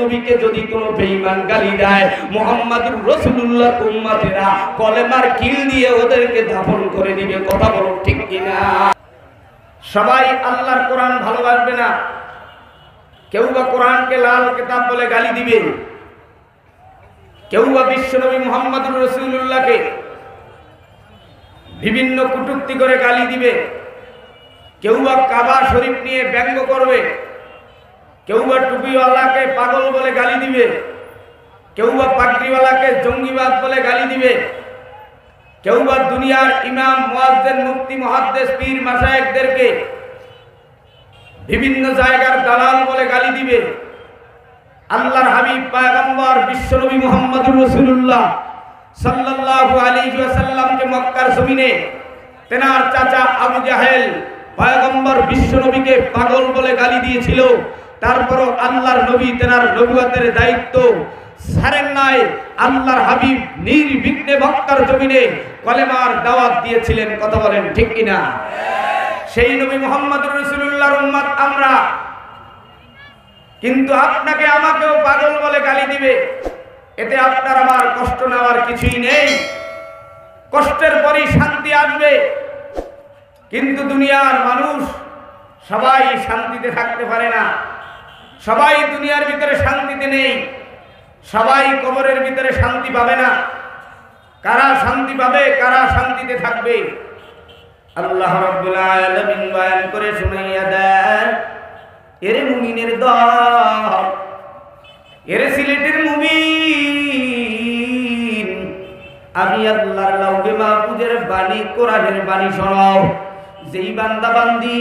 নবীকে যদি কোনো বেঈমান গালি দেয়, মুহাম্মদুর রাসূলুল্লাহ উম্মতেরা কলেমার কিল দিয়ে ওদেরকে দাফন করে দিবে। কথা বলো ঠিক কিনা? সবাই আল্লাহর কোরআন ভালোবাসবে না। কেউ বা কোরআনকে লাল কিতাব বলে গালি দিবে, কেউ বা বিশ্বনবী মুহাম্মদুর রাসূলুল্লাহকে বিভিন্ন কটূক্তি করে গালি দিবে, কেউ বা কাবা শরীফ নিয়ে ব্যঙ্গ করবে, কেউ বা টুপিওয়ালাকে পাগল বলে গালি দিবে, কেউ বা পাগড়িওয়ালাকে জঙ্গিবাদ বলে গালি দিবে, কেউ বা দুনিয়ার ইমাম, মুয়াজ্জিন, মুফতি, মুহাদ্দিস, পীর, মাশায়েখদেরকে বিভিন্ন জায়গার দালাল বলে গালি দিবে। আল্লাহর হাবিব পয়গম্বর বিশ্বনবী মুহাম্মদুর রাসূলুল্লাহ সাল্লাল্লাহু আলাইহি ওয়াসাল্লামকে মক্কার জমিনে তেনার চাচা আবু জাহেল পয়গম্বর বিশ্বনবীকে পাগল বলে গালি দিয়েছিল। তারপরও আল্লাহর নবী তেনার নবুয়তের দায়িত্ব ছাড়েন নাই। আল্লাহর হাবিব নির্বিঘ্নে মক্কার জমিনে কলেমার দাওয়াত দিয়েছিলেন। কথা বলেন ঠিক কিনা? সেই নবী মুহাম্মদুর রাসূলুল্লাহর উম্মত আমরা, কিন্তু আপনাকে আমাকেও পাগল বলে গালি দিবে। এতে আপনার আমার কষ্ট নেওয়ার কিছুই নেই। কষ্টের পরই শান্তি আসবে। কিন্তু দুনিয়ার মানুষ সবাই শান্তিতে থাকতে পারে না। সবাই দুনিয়ার ভিতরে শান্তিতে নেই। সবাই কবরের ভিতরে শান্তি পাবে না। কারা শান্তি পাবে, কারা শান্তিতে থাকবে, আল্লাহ রাব্বুল আলামিন বয়ান করে শুনাইয়া দেন। এরে মুমিনের দল, এরে সিলেটের মুমিন, আমি আল্লাহর লাউহে মাহফুজের বাণী, কোরআনের বাণী শোনাও। যেই বান্দা বান্দি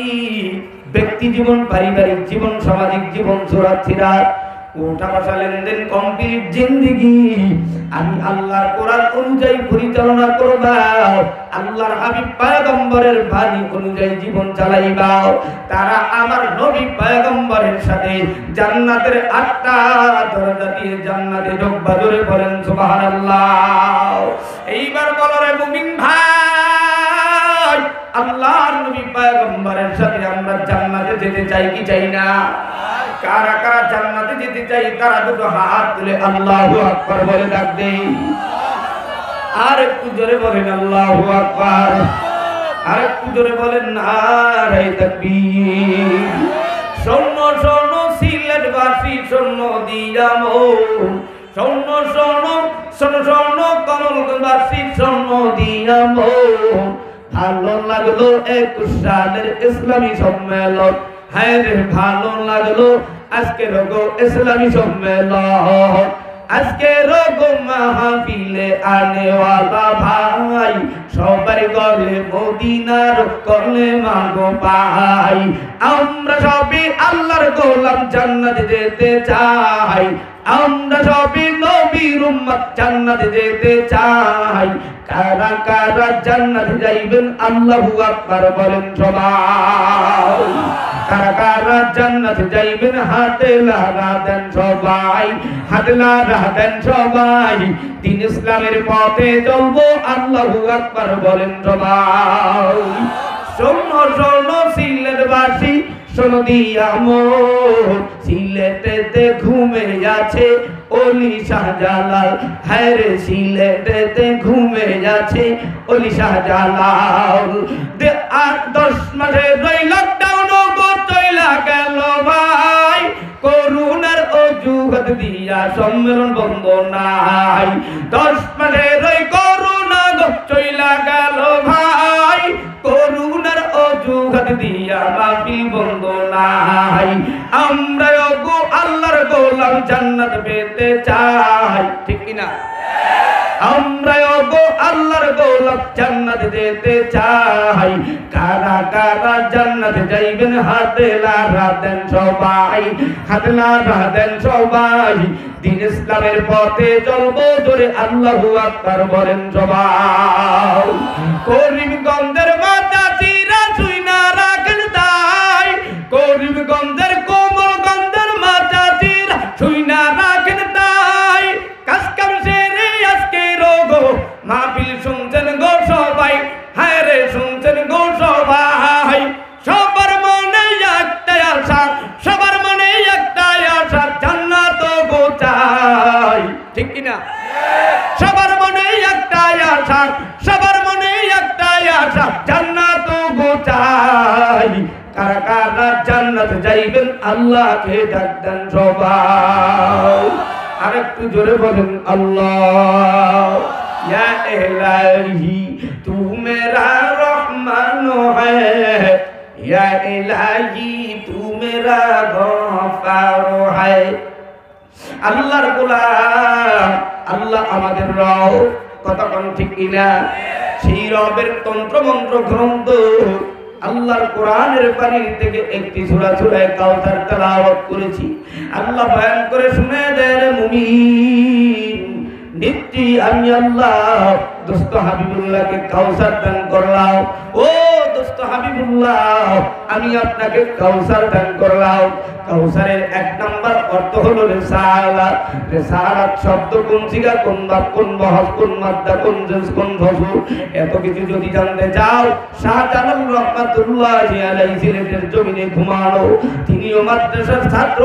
ব্যক্তি জীবন, পারিবারিক জীবন, সামাজিক জীবন, সুরাত উঠা বসা লেনদেন কমপ্লিট জিন্দেগি আমি আল্লাহর কোরআন অনুযায়ী পরিচালনা করবা, আল্লাহর হাবিব পয়গম্বরের বাণী অনুযায়ী জীবন চালাইবা, তারা আমার নবী পয়গম্বরের সাথে জান্নাতের 8টা দরজা দিয়ে জান্নাতে ঢুকবা। জোরে বলেন সুবহানাল্লাহ। এইবার বলো রে মুমিন ভাই, আল্লাহর নবী পয়গম্বরের সাথে আমরা জান্নাতে যেতে চাই কি চাই না? কারা কারা জান্নাতে যেতে চাই তারা দুটো হাত তুলে আল্লাহু আকবার বলে ডাক দেই। আর একটু জোরে বলেন আল্লাহু আকবার। আর একটু জোরে বলেন নারে তাকবীর। শোনো শোনো সিলেটবাসী, শোনো দিয়া মন, শোনো শোনো শোনো শোনো কমলগঞ্জবাসী, শোনো দিয়া মন। ভালো লাগলো 21 সালের ইসলামী সম্মেলন, হ্যাঁ রে ভালো লাগলো আজকে রোগো ইসলামী সম্মেলন। আজকে রোগো মাহফিলে আনেওয়ালা ভাই, সবার গলে মদিনার কলেমা গো পাই। আমরা সবই আল্লাহর গোলাম, জান্নাতে যেতে চাই। আমরা সবই নবীর উম্মত, জান্নাতে যেতে চাই। কারা কারা জান্নাতে যাইবেন আল্লাহু আকবার বলেন সবাই। কারা কারা জান্নাতে যাইবেন হাতে লাগা দেন সবাই, হাতে লাগা দেন সবাই। দিন ইসলামের পথে চলবো আল্লাহু আকবার বলেন সবাই। শোনো শোনো সিলেটবাসী, শোনো দিয়া মোর, সিলেটেতে ঘুমে আছে ওলি শাহজালাল, হ্যাঁ রে সিলেটেতে ঘুমে আছে ওলি শাহজালাল। 8-10 মাসে রই লকডাউন গো চইলা গেল ভাই, করুণার অজুহাত দিয়া সম্মেলন বন্ধ নাই। 10 মাসে রই করুণা গো চইলা গেল ভাই, করুণার অজুহাত দিয়া মাহফিল বন্ধ নাই। আমরা গো আল্লাহর গোলাম, জান্নাত পেতে চাই, ঠিক কিনা? আমরা গো আল্লাহর গোলাম, জান্নাত যেতে চাই। কারা কারা জান্নাতে যাইবেন হাতে লাগা দেন সবাই, হাতে লাগা দেন সবাই। দিন ইসলামের পথে চলবো জোরে আল্লাহু আকবার বলেন সবাই। করিমগঞ্জের মাথা চিরা ছুঁই না রাখেন তাই, করিমগঞ্জের কোমলগঞ্জের মাথা চিরা ছুঁই না রাখেন তাই। কাজকাম সেরে আজকে রোগো মাহফিল শুনছেন গো সবাই, হ্যাঁ রে শুনছেন গো সবাই। সবার মনে একটাই আশা, সবার মনে একটাই আশা, জান্নাত গো দিব চাই। কারা কারা জান্নাত যাইবেন আল্লাহকে ডাক দেন সবাই। আরেকটু জোরে বলেন আল্লাহ। ইয়া ইলাহি তু মেরা রহমান হ্যায়, ইয়া ইলাহি তু মেরা গফার হ্যায়। আল্লাহর গোলাম, আল্লাহ আমাদের রব, কথা কোন ঠিক কিনা? সেই রবের তন্ত্র মন্ত্র গ্রন্থ আল্লাহর কোরআনের পানি থেকে একটি সূরা সূরা কাউসার তেলাওয়াত করেছি। আল্লাহ বয়ান করে শুনে দেন মুমিন, নিশ্চয়ই আমি আল্লাহ দোস্ত হাবিবুল্লাহকে কাউসার দান করলাম। ও দোস্ত হাবিবুল্লাহ, আমি আপনাকে কাউসার দান করলাম। কাউসারের এক নাম্বার অর্থ হলো রিসালাত। রিসালাত শব্দ কোন সিগা, কোন বাপ, কোন বহস, কোন মাদ্দা, কোন জিন্স, কোন ফসল, এত কিছু যদি জানতে চাও, শাহজালাল রহমাতুল্লাহি আলাইহি সিলেটের জমিনে ঘুমানো, তিনিও মাদ্রাসার ছাত্র,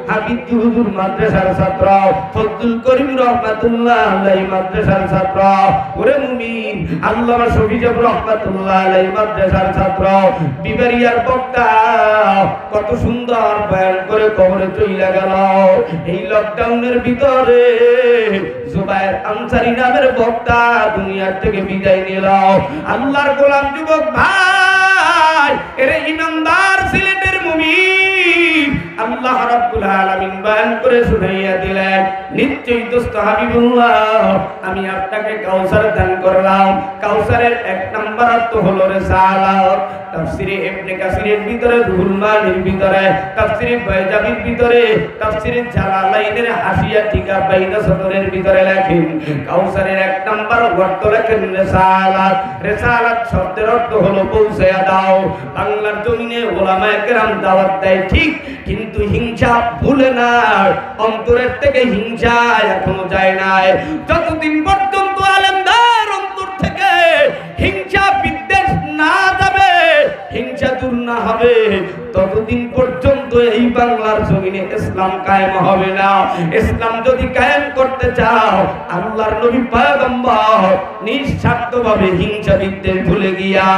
হাবিব হুজুর মাদ্রাসার ছাত্র, ফজলুল করিম রহমাতুল্লাহ আলাইহি মাদ্রাসার ছাত্র। ওরে মুমিন, আল্লামা শফিজব রহমাতুল্লাহ আলাইহি মাদ্রাসার ছাত্র। বিবারিয়ার বক্তা কত সুন্দর বয়ান করে কবরে চইলা গেল। এই লকডাউনের ভিতরে জুবায়ের আনসারী নামের বক্তা দুনিয়া থেকে বিদায় নিল। আল্লাহর গোলাম যুবক ভাই, এর ইমানদার সিলেটের মুমিন, আল্লাহ রাব্বুল আলামিন বয়ান করে শুনাইয়া দিলেন, নিশ্চয়ই দোস্ত হাবিবুল্লাহ, আমি আপনাকে কাউসার দান করলাম। কাউসারের এক নাম্বার অর্থ হলো রিসালাত। তাফসিরে ইবনে কাসিরের ভিতরে, রুহুল মানির ভিতরে, তাফসিরে বাইজাবির ভিতরে, তাফসিরে জালালাইনের হাসিয়া টিকা বাইনা সদরের ভিতরে লেখেন কাউসারের এক নাম্বার অর্থ লেখেন রিসালাত। রিসালাত শব্দের অর্থ হলো পৌঁছায়া দাও। বাংলার জমিনে উলামায়ে কেরাম দাওয়াত দেয় ঠিক, কিন্তু হিংসা ভুলে না, অন্তরের থেকে হিংসা এখনো যায় না। যতদিন পর্যন্ত আলেমদের অন্তর থেকে হিংসা বিদ্বেষ না যাবে, হিংসা দূর না হবে, ততদিন পর্যন্ত এই বাংলার জমিনে ইসলাম কায়েম হবে না। ইসলাম যদি কায়েম করতে চাও, আল্লাহর নবী পয়গম্বর নিঃস্বার্থভাবে হিংসা বিদ্বেষ ভুলে গিয়া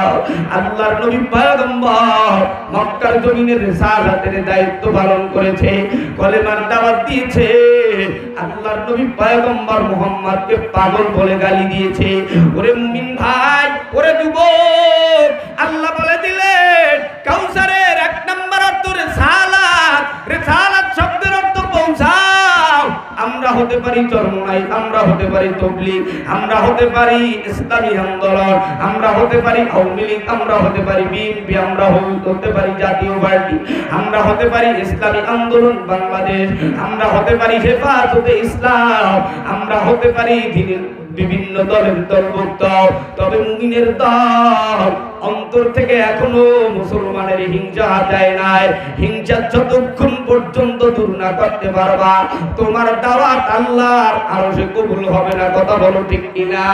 আল্লাহর নবী পয়গম্বর মক্কার জমিনে রিসালাতের দায়িত্ব পালন করেছে, কলেমার দাওয়াত দিয়েছে। আল্লাহর নবী পয়গম্বর মুহাম্মদকে পাগল বলে গালি দিয়েছে। ওরে মুমিন ভাই, ওরে যুবক, আল্লাহ বলে দিলেন কাউসারের এক নাম্বার অর্থ রিসালাত। রিসালাত শব্দের অর্থ পৌঁছাও। আমরা হতে পারি চরমনাই, আমরা হতে পারি তাবলীগ, আমরা হতে পারি ইসলামী আন্দোলন, আমরা হতে পারি আওয়ামী লীগ, আমরা হতে পারি বিএনপি, আমরা হতে পারি জাতীয় পার্টি, আমরা হতে পারি ইসলামী আন্দোলন বাংলাদেশ, আমরা হতে পারি হেফাজতে ইসলাম, আমরা হতে পারি বিভিন্ন দলের দলভুক্ত। তবে মুমিনের দল অন্তর থেকে এখনো মুসলমানের হিংসা যায় নাই। হিংসা যতক্ষণ পর্যন্ত দূর না করতে পারবা, তোমার দাওয়াত আল্লাহর আরশে কবুল হবে না। কথা বলো ঠিক কিনা?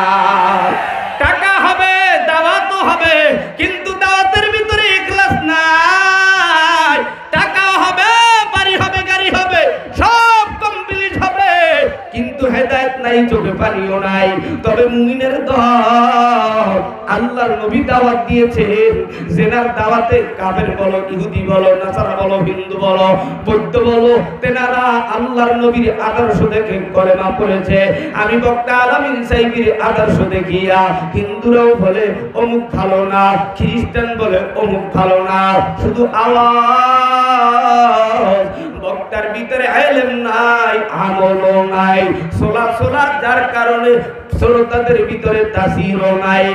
টাকা হবে, দাওয়াতও হবে, কিন্তু দাওয়াতের ভিতরে ইখলাস নাই। টাকা হবে, বাড়ি হবে, গাড়ি হবে, সব কমপ্লিট হবে, কিন্তু হেদায়েত নাই, চোখে পানিও নাই। তবে মুমিনের দল, আল্লাহর নবী দাওয়াত দিয়েছেন, জেনার দাওয়াতে কাফের বলো, ইহুদি বলো, নাসারা বলো, হিন্দু বলো, বৌদ্ধ বলো, তেনারা আল্লাহর নবীর আদর্শ দেখে কলেমা পড়েছে। আমি বক্তা আলামিন সাহেবের আদর্শ দেখিয়া হিন্দুরাও বলে অমুক ভালো না, খ্রিস্টান বলে অমুক ভালো না, শুধু আওয়াজ। বক্তার ভিতরে ইলম নাই, আমলও নাই, সোলা যার কারণে শ্রোতাদের ভিতরে তাসিরও নাই।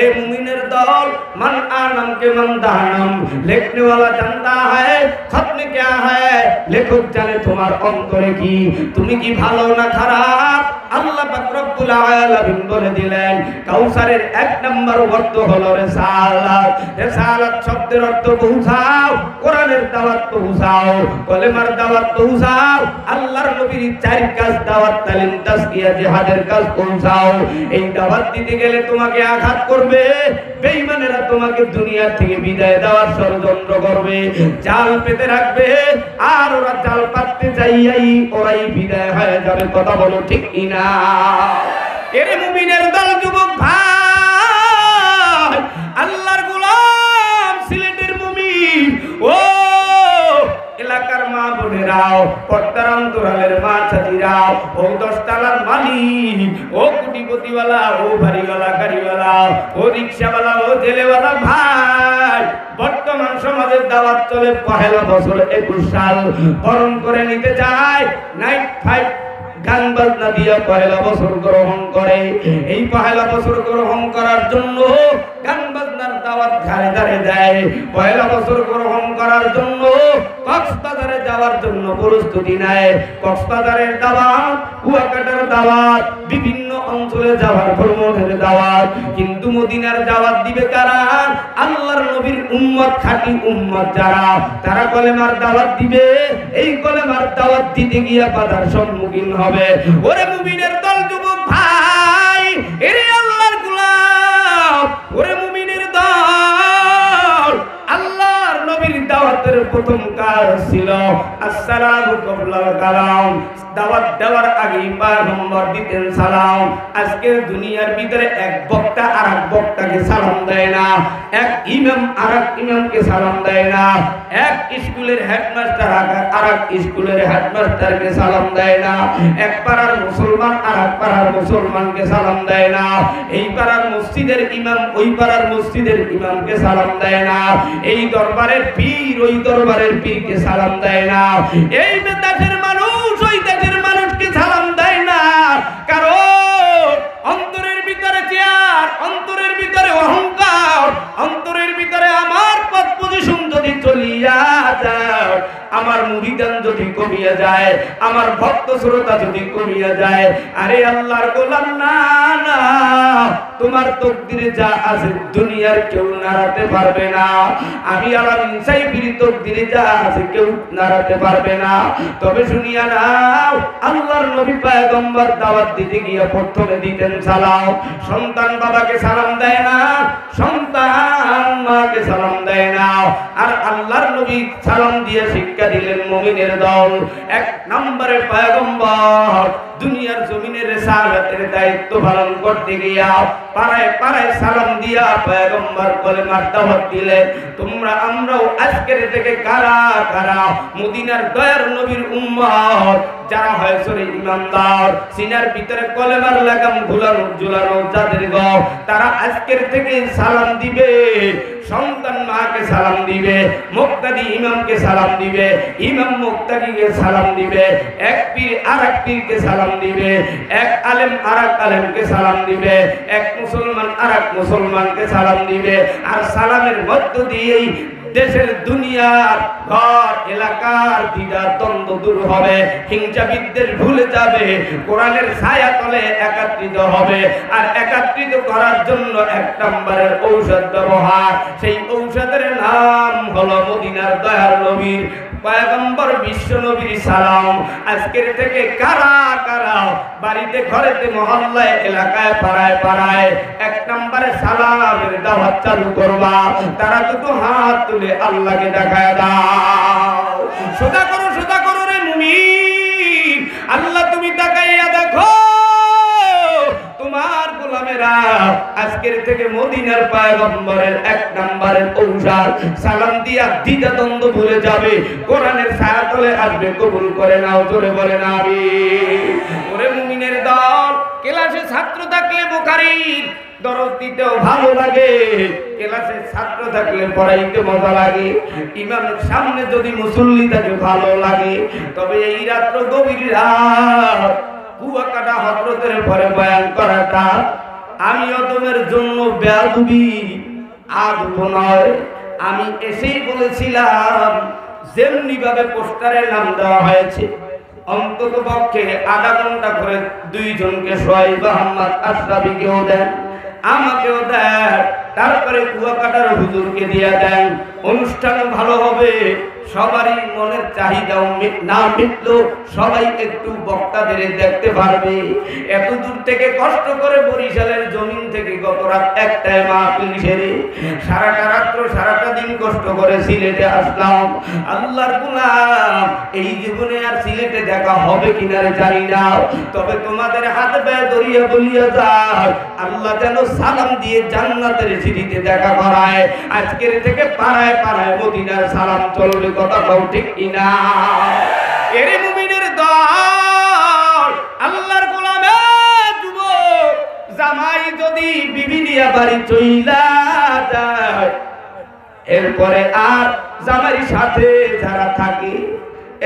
এ মুমিনের দল, মান আনম কে মান দানম, লিখনে वाला জানতা है खत में क्या है, লেখক জানে তোমার অন্তরে কি, তুমি কি ভালো না খারাপ। আল্লাহ পাক রব্বুল আলামিন বলে দিলেন কাউসারের এক নাম্বার অর্থ হলো রিসালাত। রিসালাত শব্দের অর্থ পৌঁছাও, কোরআনের দাওয়াত পৌঁছাও, কলেমার দাওয়াত পৌঁছাও, আল্লাহর নবীর চার কাজ দাওয়াত, তালিম, তাজকিয়া, জিহাদের কাজ পৌঁছাও। এই দাওয়াত দিতে গেলে তোমাকে আঘাত করবে, বেঈমানেরা তোমাকে দুনিয়া থেকে বিদায় দেওয়ার ষড়যন্ত্র করবে, জাল পেতে রাখবে, আর ওরা জাল পাততে যাইয়াই ওরাই বিদায় হয়ে যাবে। কথা বলো ঠিক কিনা? এর মুমিনের দল, যুবক ভাই, আল্লাহর গোলাম বোনেরাও, পর্দার অন্তরালের মা চাচিরাও, ও 10 তলার মালিক, ও কোটিপতিওয়ালা, ও বাড়িওয়ালা, গাড়িওয়ালা, ও রিক্সাওয়ালা, ও জেলেওয়ালা ভাই, বর্তমান সমাজের দাওয়াত চলে পহেলা বছর 21 সাল বরণ করে নিতে চায়। নাইট ফাইট গান বাজনা দিয়ে পহেলা বছর গ্রহণ করে। এই পহেলা বছর গ্রহণ করার জন্য গান বাজনার দাওয়াত ঘরে ঘরে দেয়। পহেলা বছর গ্রহণ করার জন্য কক্সবাজারে যাওয়ার জন্য প্রস্তুতি নেয়। কক্সবাজারের দাওয়াত, কুয়াকাটার দাওয়াত, বিভিন্ন অঞ্চলে যাওয়ার ভ্রমণের দাওয়াত। কিন্তু মদিনার দাওয়াত দিবে কারা? আল্লাহর নবীর উম্মত, খাঁটি উম্মত যারা, তারা কলেমার দাওয়াত দিবে। এই কলেমার দাওয়াত দিতে গিয়া বাধার সম্মুখীন হবে। ওরে মুমিনের দল, যুবক ভাই, এরে আল্লাহর গোলাম, ওরে মুমিনের দল, আল্লাহর নবীর দাওয়াতের প্রথম কাজ ছিল আসসালামু ক্বাবলাল কালাম। দাওয়াত দেওয়ার আগে পয়গম্বর দিতেন সালাম। আজকের দুনিয়ার ভিতরে এক বক্তা আরেক বক্তাকে সালাম দেয় না, এক ইমাম আরেক ইমামকে সালাম দেয় না, এক স্কুলের হেডমাস্টার আরেক স্কুলের হেডমাস্টারকে সালাম দেয় না, এক পাড়ার মুসলমান আরেক পাড়ার মুসলমানকে সালাম দেয় না, এই পাড়ার মসজিদের ইমাম ওই পাড়ার মসজিদের ইমামকে সালাম দেয় না, এই দরবারের পীর ওই দরবারের পীরকে সালাম দেয় না, এই দেশের মানুষ ওই দেশের মানুষকে সালাম দেয় না। কারণ অন্তরের ভিতরে চেয়ার, অন্তরের ভিতরে অহংকার, অন্তরের ভিতরে আমার পদ পজিশন যদি চলিয়া যায়, আমার মুরিদান যদি কমিয়া যায়, আমার ভক্ত শ্রোতা যদি কমিয়া যায়, আরে আল্লাহর গোলাম না, না, তোমার তকদিরে যা আছে দুনিয়ার কেউ নাড়াতে পারবে না। আমি আলামিন সাইফির তকদিরে যা আছে কেউ নাড়াতে পারবে না। তবে শুনিয়া নাও, আল্লাহর নবী পয়গম্বর দাওয়াত দিতে গিয়ে প্রথমে দিতেন সালাম। সন্তান বাবাকে সালাম দেয় না, সন্তান মাকে সালাম দেয় না। আর আল্লাহর নবী সালাম দিয়ে শিক্ষা দিলেন মুমিনের দল। 1 নম্বরে পয়গম্বর দুনিয়ার জমিনের রিসালাতের দায়িত্ব পালন করতে গিয়া পাড়ায় পাড়ায় সালাম দিয়া পয়গম্বর কলেমার দাওয়াত দিলেন। তোমরা আমরাও আজকের থেকে কারা কারা মদিনার দয়ার নবীর উম্মত যারা হয়েছে ইমানদার, সিনার ভিতরে কলেমার লাগাম ঝুলানো যাদের গো, তারা আজকের থেকে সালাম দিবে। সন্তান মাকে সালাম দিবে, মুক্তাদি ইমামকে সালাম দিবে, ইমাম মুক্তাদিকে সালাম দিবে, এক পীর আরেক পীরকে সালাম দিবে, এক আলেম আরেক আলেমকে সালাম দিবে, এক মুসলমান আরেক মুসলমানকে সালাম দিবে। আর সালামের মধ্য দিয়েই দেশের দুনিয়ার ঘর এলাকার দ্বিধা দ্বন্দ্ব দূর হবে, হিংসা বিদ্বেষ ভুলে যাবে, কোরআনের ছায়া তলে একত্রিত হবে। আর একত্রিত করার জন্য 1 নম্বরের ঔষধ ব্যবহার, সেই ঔষধের নাম হলো মদিনার দয়ার নবীর পয়গম্বর বিশ্ব নবীর সালাম। আজকের থেকে কারা কারা বাড়িতে ঘরেতে মহল্লায় এলাকায় পাড়ায় পাড়ায় 1 নম্বরে সালামের দাওয়াত চালু করবা, তারা দুটো হাত তুলে আল্লাহকে দেখায় দাও। সোজা করো রে মুমিন, আল্লাহ তুমি তাকাইয়া দেখো তোমার গোলামেরা আজকের থেকে মদিনার পয়গম্বরের 1 নম্বরের ঔষধ সালাম দিয়া দ্বিধা দ্বন্দ্ব ভুলে যাবে, কোরআনের ছায়া তলে আসবে। কবুল করে নাও, জোরে বলেন আমিন। ওরে মুমিনের দল, ক্লাসে ছাত্র থাকলে বুখারীর দরজ দিতেও ভালো লাগে, ক্লাসে ছাত্র থাকলে পড়াইতে মজা লাগে, ইমামের সামনে যদি মুসল্লি থাকে ভালো লাগে। তবে এই রাত্র গভীর রাত কুয়াকাটা হযরতের ঘরে বয়ান করাটা আমিও তোমার জন্য বেয়াদবি আদব নয়। আমি এসেই বলেছিলাম যেমনি ভাবে পোস্টারে নাম দেওয়া হয়েছে অন্তত পক্ষে আধা ঘন্টা করে 2 জনকে সোহাইব আহমদ আশরাফিকেও দেন, আমাকেও দেন, তারপরে কুয়াকাটার হুজুরকে দিয়ে দেন। অনুষ্ঠান ভালো হবে, সবারই মনের চাহিদাও না মিটলো, সবাই একটু বক্তাদের দেখতে পারবে। এত দূর থেকে কষ্ট করে বরিশালের জমিন থেকে গত রাত 1টায় মাহফিল সেরে সারাটা রাত্র সারাটা দিন কষ্ট করে সিলেটে আসলাম। আল্লাহর গোলাম, এই জীবনে আর সিলেটে দেখা হবে কিনা জানি না, তবে তোমাদের হাতে পায়ে ধরিয়া বলিয়া যায় আল্লাহ যেন সালাম দিয়ে জান্নাতের সিঁড়িতে দেখা করায়। আজকের থেকে পাড়ায় পাড়ায় মদিনার সালাম চলবে, কথা কও ঠিক কিনা? পয়গম্বর আল্লাহর গোলামের যুবক জামাই যদি বিবি নিয়ে বাড়ি চইলা যায়, এরপরে আর জামাইয়ের সাথে যারা থাকে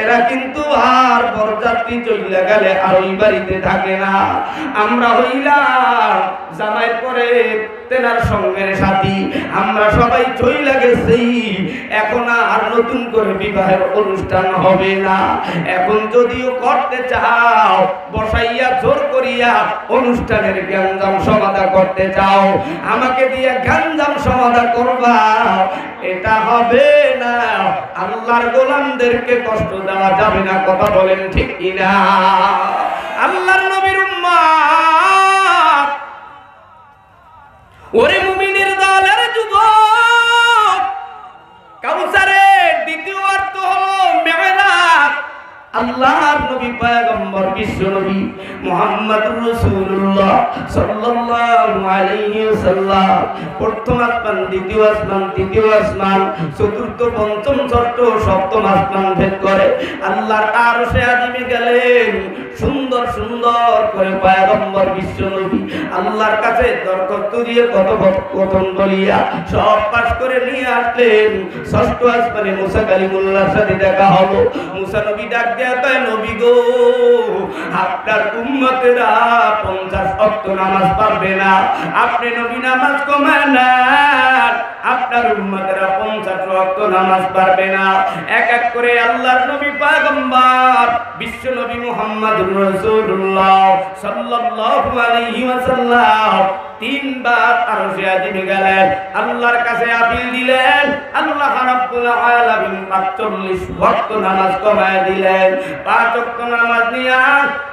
এরা কিন্তু আর বরযাত্রী চইলা গেলে আর ওই বাড়িতে থাকে না। আমরা হইলাম জামাইয়ের পরে তেনার সঙ্গের সাথী, আমরা সবাই চইলা গেছি, এখন আর নতুন করে বিবাহের অনুষ্ঠান হবে না। এখন যদিও করতে চাও, বসাইয়া জোর করিয়া অনুষ্ঠানের গ্যাঞ্জাম সমাধা করতে চাও, আমাকে দিয়ে গ্যাঞ্জাম সমাধা করবা, এটা হবে না। আল্লাহর গোলামদেরকে কষ্ট দেওয়া যাবে না, কথা বলেন ঠিক কিনা? আল্লাহর নবীর উম্মাত, ওরে মুমিনের দলের যুবক, কাউসারের দ্বিতীয় অর্থ হলো মেরাজ। আল্লাহর নবী পয়গম্বর বিশ্ব নবী মুহাম্মদুর রাসূলুল্লাহ সাল্লাল্লাহু আলাইহি ওয়াসাল্লাম প্রথম আসমান, দ্বিতীয় আসমান, তৃতীয় আসমান, চতুর্থ, পঞ্চম, ষষ্ঠ, সপ্তম আসমান ভেদ করে আল্লাহর আরশে আজিমে গেলেন। সুন্দর সুন্দর করে পয়গম্বর বিশ্ব নবী আল্লাহর কাছে দরখাস্ত দিয়ে কথোপকথন বলিয়া সব পাশ করে নিয়ে আসলেন। ষষ্ঠ আসমানে মুসা কালিমুল্লাহর সাথে দেখা হলো। মুসা নবী ডাক দিয়া কয়, নবী গো, আপনার উম্মতেরা 50 ওয়াক্ত নামাজ পারবে না, আপনি নবী নামাজ কমায় না, আপনার উম্মতেরা 50 ওয়াক্ত নামাজ পারবে না। এক এক করে আল্লাহর নবী পয়গম্বর বিশ্ব নবী মুহাম্মদুর রাসূলুল্লাহ সাল্লাল্লাহু আলাইহি ওয়াসাল্লাম তিনবার আরশে আজিমে গেলেন, আল্লাহর কাছে আপিল দিলেন। আল্লাহ রাব্বুল আলামিন 45 ওয়াক্ত নামাজ কমায় দিলেন। 5 ওয়াক্ত নামাজ নিয়ে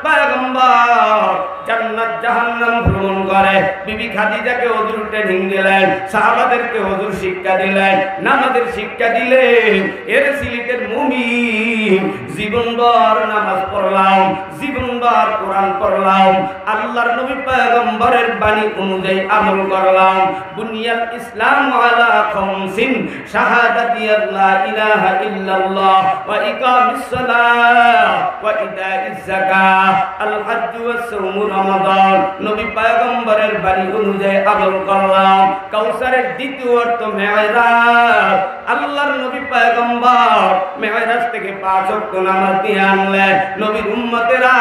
পয়গম্বর জান্নাত জাহান্নাম ভ্রমণ করে বিবি খাদিজাকে হুজুর ট্রেনিং দিলেন, সাহাবাদেরকে হুজুর শিক্ষা দিলেন, নামাজের শিক্ষা দিলেন। এর সিলেটের মুমিন জীবনভর নামাজ পড়লাম, জীবনভর কোরআন পড়লাম, আল্লাহর নবী পয়গম্বরের বাণী অনুযায়ী আমল করলাম। বুনিয়াল ইসলাম আলা খামসিন, শাহাদাতি আল্লা ইলাহা ইল্লাল্লাহ ওয়া ইকামিস সালাহ ওয়া ইতাইজ যাকাত আল হজ্জ ওয়াস সাওম রমাদান। নবী পয়গম্বরের বাণী অনুযায়ী আমল করলাম। কাউসারের দ্বিতীয় অর্থ মেরাজ। আল্লাহর নবী পয়গম্বর মেরাজ থেকে 5 ওয়াক্ত নামাজ দিয়ে আনলেন। নবীর উম্মতেরা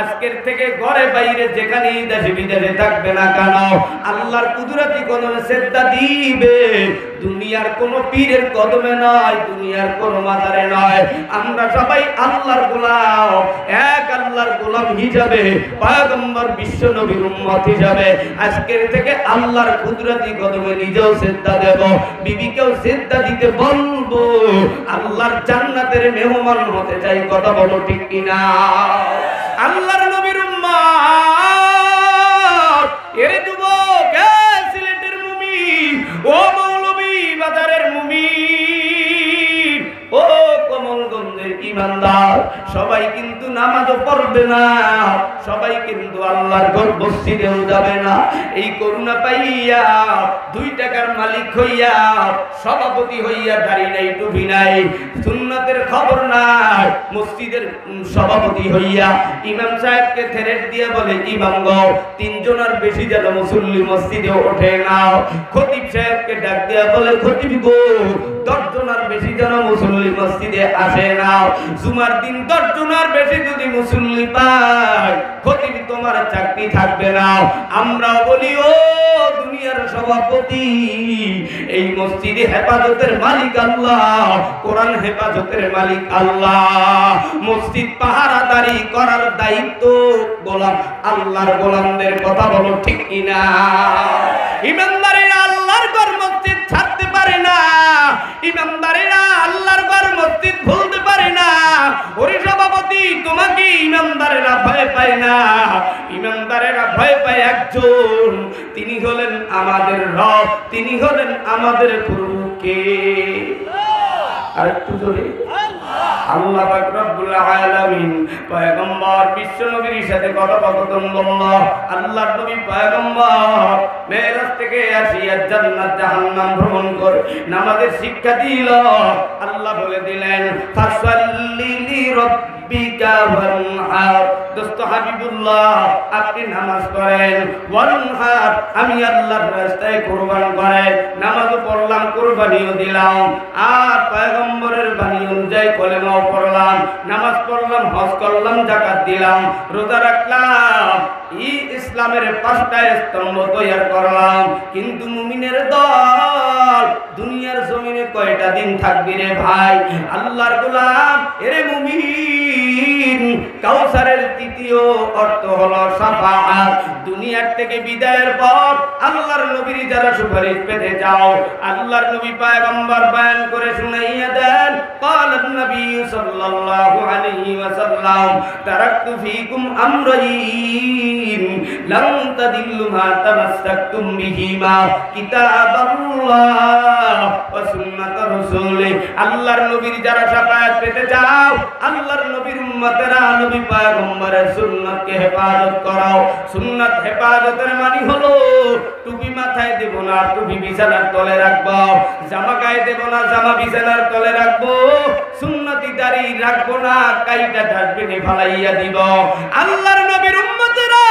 আজকের থেকে ঘরে বাইরে যেখানে দেশে বিদেশে থাকবে না কেন, আল্লাহর কুদরতি কদমে সেজদা দিবে। দুনিয়ার কোন পীরের কদমে নয়, দুনিয়ার কোন মাজারে নয়। আমরা সবাই আল্লাহর গোলাম, এক আল্লাহর গোলাম হিসাবে পয়গম্বর বিশ্ব নবীর উম্মত হিসাবে আজকের থেকে আল্লাহর কুদরতি কদমে নিজেও সেজদা দেব, বিবিকেও সেজদা দিতে বলবো। আল্লাহর জান্নাতের মেহমান হতে চাই, কথা বলো ঠিক কিনা? আল্লাহর নবীর উম্মত, এ যুবক, এ সিলেটের মুমিন, ও মৌলভী বাজারের মুমিন, ও কমলগঞ্জের ইমানদার, সবাই কিন্তু নামাজও পড়বে না, সবাই কিন্তু আল্লাহর ঘর মসজিদেও যাবে না। এই করুণা পাইয়া 2 টাকার মালিক হইয়া, সভাপতি হইয়া, দাড়ি নাই, টুপি নাই, সুন্নাতের খবর নাই, মসজিদের সভাপতি হইয়া ইমাম সাহেবকে থেরেট দিয়ে বলে, ইমাম গো, 3 জনের বেশি যেন মুসল্লি মসজিদে ওঠে না। খতিব সাহেবকে ডাক দিয়া বলে, খতিব গো, 10 জনের বেশি যেন মুসল্লি মসজিদে আসে না। জুমার দিন 10 জনের বেশি যদি মুসল্লি পায়, খতিব তোমার চাকরি থাকবে না। আমরা বলি, ও দুনিয়ার সভাপতি, এই মসজিদে হেফাজতের মালিক আল্লাহ, কোরআন হেফাজতের মালিক আল্লাহ, মসজিদ পাহারাদারি করার দায়িত্ব গোলাম আল্লাহর গোলামদের, কথা বলো ঠিক কিনা? ইমানদারেরা আল্লাহর ঘর মসজিদ ছাড়তে পারে না, ইমানদারেরা আল্লাহর ঘর মসজিদ ভুলতে পারে না। ওরে সভাপতি, তোমাকে ইমানদারেরা ভয় পায় না, ইমানদারেরা ভয় পায় একজন, তিনি হলেন আমাদের রব, তিনি হলেন আমাদের প্রভুকে। আর একটু জোরে আল্লাহ পাক রব্বুল আলামিন পয়গম্বর বিশ্ব নবীর সাথে কথোপকথন করল। আল্লাহর নবী পয়গম্বর মেরাজ থেকে আসিয়া জান্নাত জাহান্নাম ভ্রমণ করে নামাজের শিক্ষা দিল। আল্লাহ বলে দিলেন, ফাসাল্লি লিরাব্বিকা রাব্বিকা ওয়ানহার। দোস্ত হাবিবুল্লাহ, আপনি নামাজ পড়েন, ওয়ানহার আমি আল্লাহর রাস্তায় কুরবান করেন। নামাজ পড়লাম, কুরবানিও দিলাম, আর পয়গম্বরের বাণী অনুযায়ী কলেমাও পড়লাম, নামাজ পড়লাম, হজ করলাম, যাকাত দিলাম, রোজা রাখলাম, ইসলামের 5টা স্তম্ভ তৈরি করলাম। কিন্তু মুমিনের দল দুনিয়ার জমিনে কয়টা দিন থাকবি রে ভাই? আল্লাহর গোলাম, এরে মুমিন, কাউসারের তৃতীয় অর্থ হলো শাফাআত। দুনিয়ার থেকে বিদায়ের পর আল্লাহর নবীর যারা সুপারিশ পেতে যাও, আল্লাহর নবী পয়গম্বর বয়ান করে শুনাইয়া দেন, ক্বালান নবী সাল্লাল্লাহু আলাইহি ওয়াসাল্লাম, তারাকতু ফীকুম আমরাইন লান তাদিল্লু মা তামাসসাকতুম বিহিমা, কিতাবাল্লাহ ওয়া সুন্নাত রাসূলি। আল্লাহর নবীর যারা শাফায়াত পেতে যাও, আল্লাহর নবীর উম্মতেরা নবী পয়গম্বরের সুন্নাতকে হেফাজত করাও। সুন্নাত হেফাজতের মানে হলো টুপি মাথায় দেব না, টুপি বিছানার তলে রাখবো, জামা গায়ে দেব না, জামা বিছানার তলে রাখবো, সুন্নতি দাড়ি রাখবো না, কাইটা ডাস্টবিনে ফালাইয়া দিব। আল্লাহর নবীর উম্মতেরা,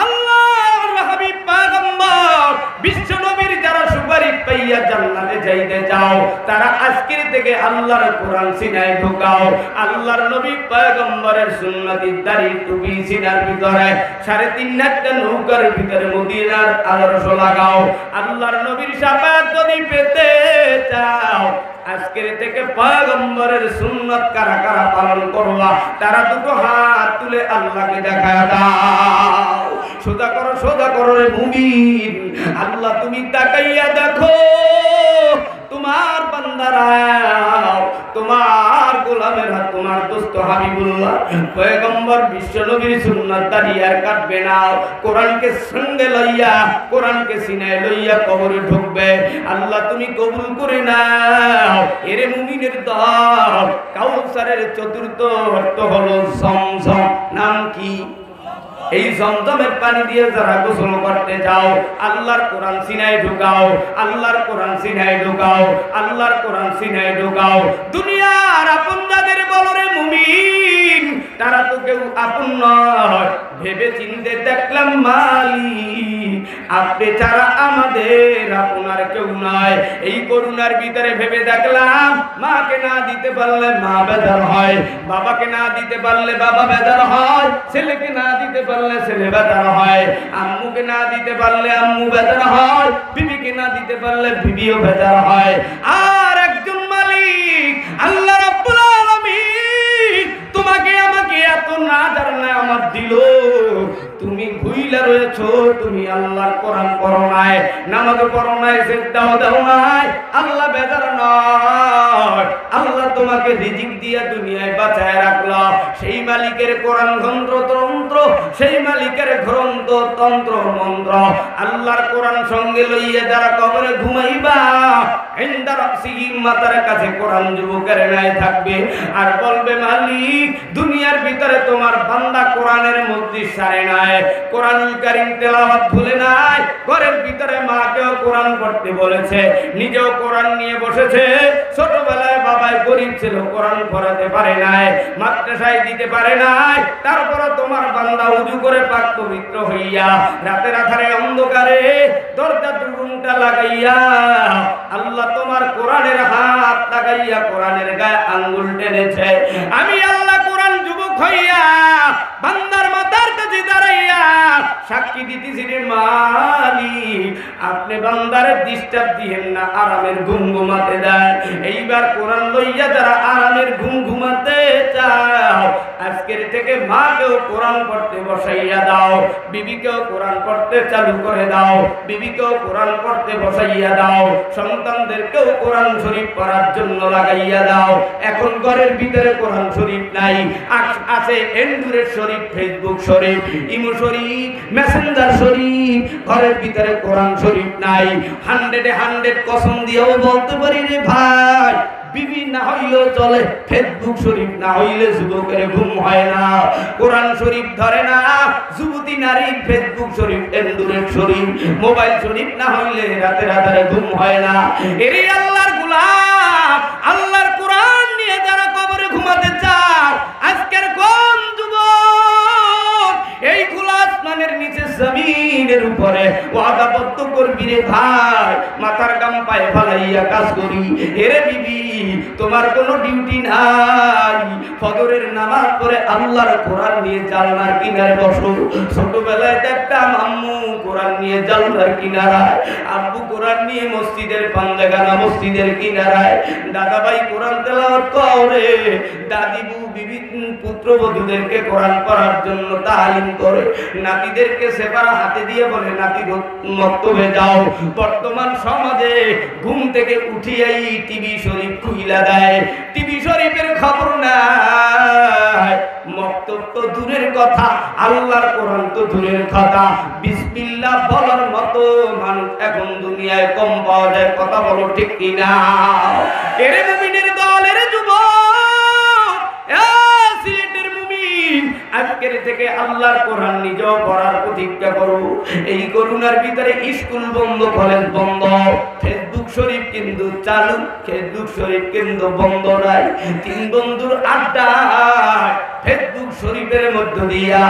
আল্লাহর হাবিব পয়গম্বর বিশ্ব নবীর যারা সুপারিশ পাইয়া জান্নাতে যাইতে চাও, তারা আজকের থেকে আল্লাহর কোরআন সিনায় ঢোকাও। আল্লাহর নবী পয়গম্বরের সুন্নতি দাড়ি টুপি সিনার ভিতরে 3.5 হাজার নৌকার ভিতরে মদিনার আদর্শ লাগাও। আল্লাহর নবীর শাফায়াত যদি পেতে চাও, আজকের থেকে পয়গম্বরের সুন্নাত কারা কারা পালন করবা, তারা দুটো হাত তুলে আল্লাহকে দেখায় দাও। সোজা করো রে মুমিন। আল্লাহ তুমি তাকাইয়া দেখো, তোমার বান্দারা, তোমার গোলামেরা, তোমার দোস্ত হাবিবুল্লাহ পয়গম্বর বিশ্ব নবীর সুন্নাত দাঁড়িয়ে আর কাটবে না। কোরআনকে সঙ্গে লইয়া, কোরআনকে সিনায় লইয়া কবরে ঢুকবে। আল্লাহ তুমি কবুল করে নাও। এরে মুমিনের দল, কাউসারের চতুর্থ অর্থ হলো জমজম। নাম কি? এই জমজমের পানি দিয়ে যারা গোসল করতে যাও, আল্লাহর কোরআন সিনায় ঢুকাও, আল্লাহর কোরআন সিনায় ঢুকাও, আল্লাহর কোরআন সিনায় ঢুকাও। দুনিয়ার আপন যাদের বলো রে মুমিন, তারা তো কেউ আপন নয়। ভেবে চিনতে দেখলাম মালিক, আপনি ছাড়া আমাদের আপনার কেউ নয়। এই করুণার ভিতরে ভেবে দেখলাম, মাকে না দিতে পারলে মা বেজার হয়, বাবাকে না দিতে পারলে বাবা বেজার হয়, ছেলেকে না দিতে পারলে ছেলে বেজার হয়, আম্মুকে না দিতে পারলে আম্মু বেজার হয়, বিবিকে না দিতে পারলে বিবিও বেজার হয়। আর একজন মালিক আল্লাহ রাব্বুল আলামিন তোমাকে আমাকে এত না জানলে আমার দিল, তুমি ভুইলা রয়েছো, তুমি আল্লাহর কোরআন পড়ো নাই, নামাজ পড়ো নাই, সিজদাও দাও নাই, আল্লাহ বেজার নয়। আল্লাহ তোমাকে রিজিক দিয়া দুনিয়ায় বাঁচায় রাখলো। সেই মালিকের কোরআন গ্রন্থ তন্ত্র, সেই মালিকের গ্রন্থ তন্ত্র মন্ত্র, আল্লাহর কোরআন সঙ্গে লইয়া যারা কবরে ঘুমাইবা, ইনদা রাসিহিম, মাতার কাছে কোরআন যুবকের ন্যায় থাকবে, আর বলবে মালিক দুনিয়ার ভিতরে তোমার বান্দা কোরআনের মধ্যে সারে নাই, কোরআনুল কারীম তেলাওয়াত ভুলে নাই, ঘরের ভিতরে মাকেও কোরআন পড়তে বলেছে, নিজেও কোরআন নিয়ে বসেছে। ছোটবেলায় বাবাই গরিব ছিল, কোরআন পড়াতে পারে নাই, মাদ্রাসায় দিতে পারে নাই, তারপর তোমার বান্দা উযু করে পাক পবিত্র হইয়া রাতের আধারে অন্ধকারে দরজা দুরুমটা লাগাইয়া আল্লাহ তোমার কোরআনের হাত লাগাইয়া কোরআনের গায়ে আঙ্গুল টেনেছে। আমি আল্লাহ কোরআন যুবক হইয়া বান্দার মাথার কাছে দাঁড়াইয়া সাক্ষী দিতেছি রে মালিক, আপনি বান্দারে ডিস্টার্ব দিয়েন না, আরামের ঘুম ঘুমাতে দেন। এইবার কোরআন লইয়া যারা আরামের ঘুম ঘুমাতে চাও, আজকের থেকে মাকেও কোরআন পড়তে বসাইয়া দাও, বিবিকেও কোরআন পড়তে চালু করে দাও, বিবিকেও কোরআন পড়তে বসাইয়া দাও, সন্তানদেরকেও কোরআন শরীফ পড়ার জন্য লাগাইয়া দাও। এখন ঘরের ভিতরে কোরআন শরীফ নাই, আছে এন্ড্রয়েড শরীফ, ফেসবুক শরীফ, ইমো শরীফ, মেসেঞ্জার শরীফ, ঘরের ভিতরে কোরআন শরীফ নাই। 100 কসম দিয়েও বলতে পারি রে ভাই, বিবি না হইলেও চলে, ফেসবুক শরীফ না হইলে যুবকের ঘুম হয় না, কোরআন শরীফ ধরে না যুবতী নারী, ফেসবুক শরীফ, এন্ড্রয়েড শরীফ, মোবাইল শরীফ না হইলে রাতের আধারে ঘুম হয় না। এরই আল্লাহর গোলাম, আল্লাহর কোরআন নিয়ে যারা কবরে ঘুমাতে চাও, আজকে করে ওয়াদাবদ্ধ করবি রে ভাই, মাথার গাম পায়ে ফালাইয়া কাজ করি। এরে বিবি, তোমার কোনো ডিউটি নাই, ফজরের নামাজ পড়ে আল্লাহর কোরআন নিয়ে জানলার কিনারে বসো। ছোটবেলায় দেখতাম আম্মু কোরআন নিয়ে জানলার কিনারায়, আব্বু কোরআন নিয়ে মসজিদের পান্দাখানা মসজিদের কিনারায়, দাদা ভাই কোরআন তেলাওয়াত করে, দাদি বউ বিবি পুত্রবধূদেরকে কোরআন পড়ার জন্য তালিম করে, নাতিদেরকে সেপারা হাতে দিয়ে বলে নাতি মক্তবে যাও। বর্তমান সমাজে ঘুম থেকে উঠিয়াই টিভি শরীফ খুইলা দেয়, টিভি শরীফের খবর নাই, মক্তব তো দূরের কথা, আল্লাহর কোরআন তো দূরের কথা। বিসমিল্লাহ বলার মতো মানুষ এখন দুনিয়ায় কম পাওয়া যায়, কথা বলো ঠিক কিনা? এরে মুমিনের দল, এরে যুবক, সিলেটের মুমিন, আজকের থেকে আল্লাহর কোরআন নিজেও পড়ার প্রতিজ্ঞা করো। এই করোনার ভিতরে স্কুল বন্ধ, কলেজ বন্ধ, ফেসবুক শরীফ কিন্তু চালু, ফেসবুক শরীফ কিন্তু বন্ধ নাই। তিন বন্ধুর আড্ডা ফেসবুক শরীফের মধ্য দিয়া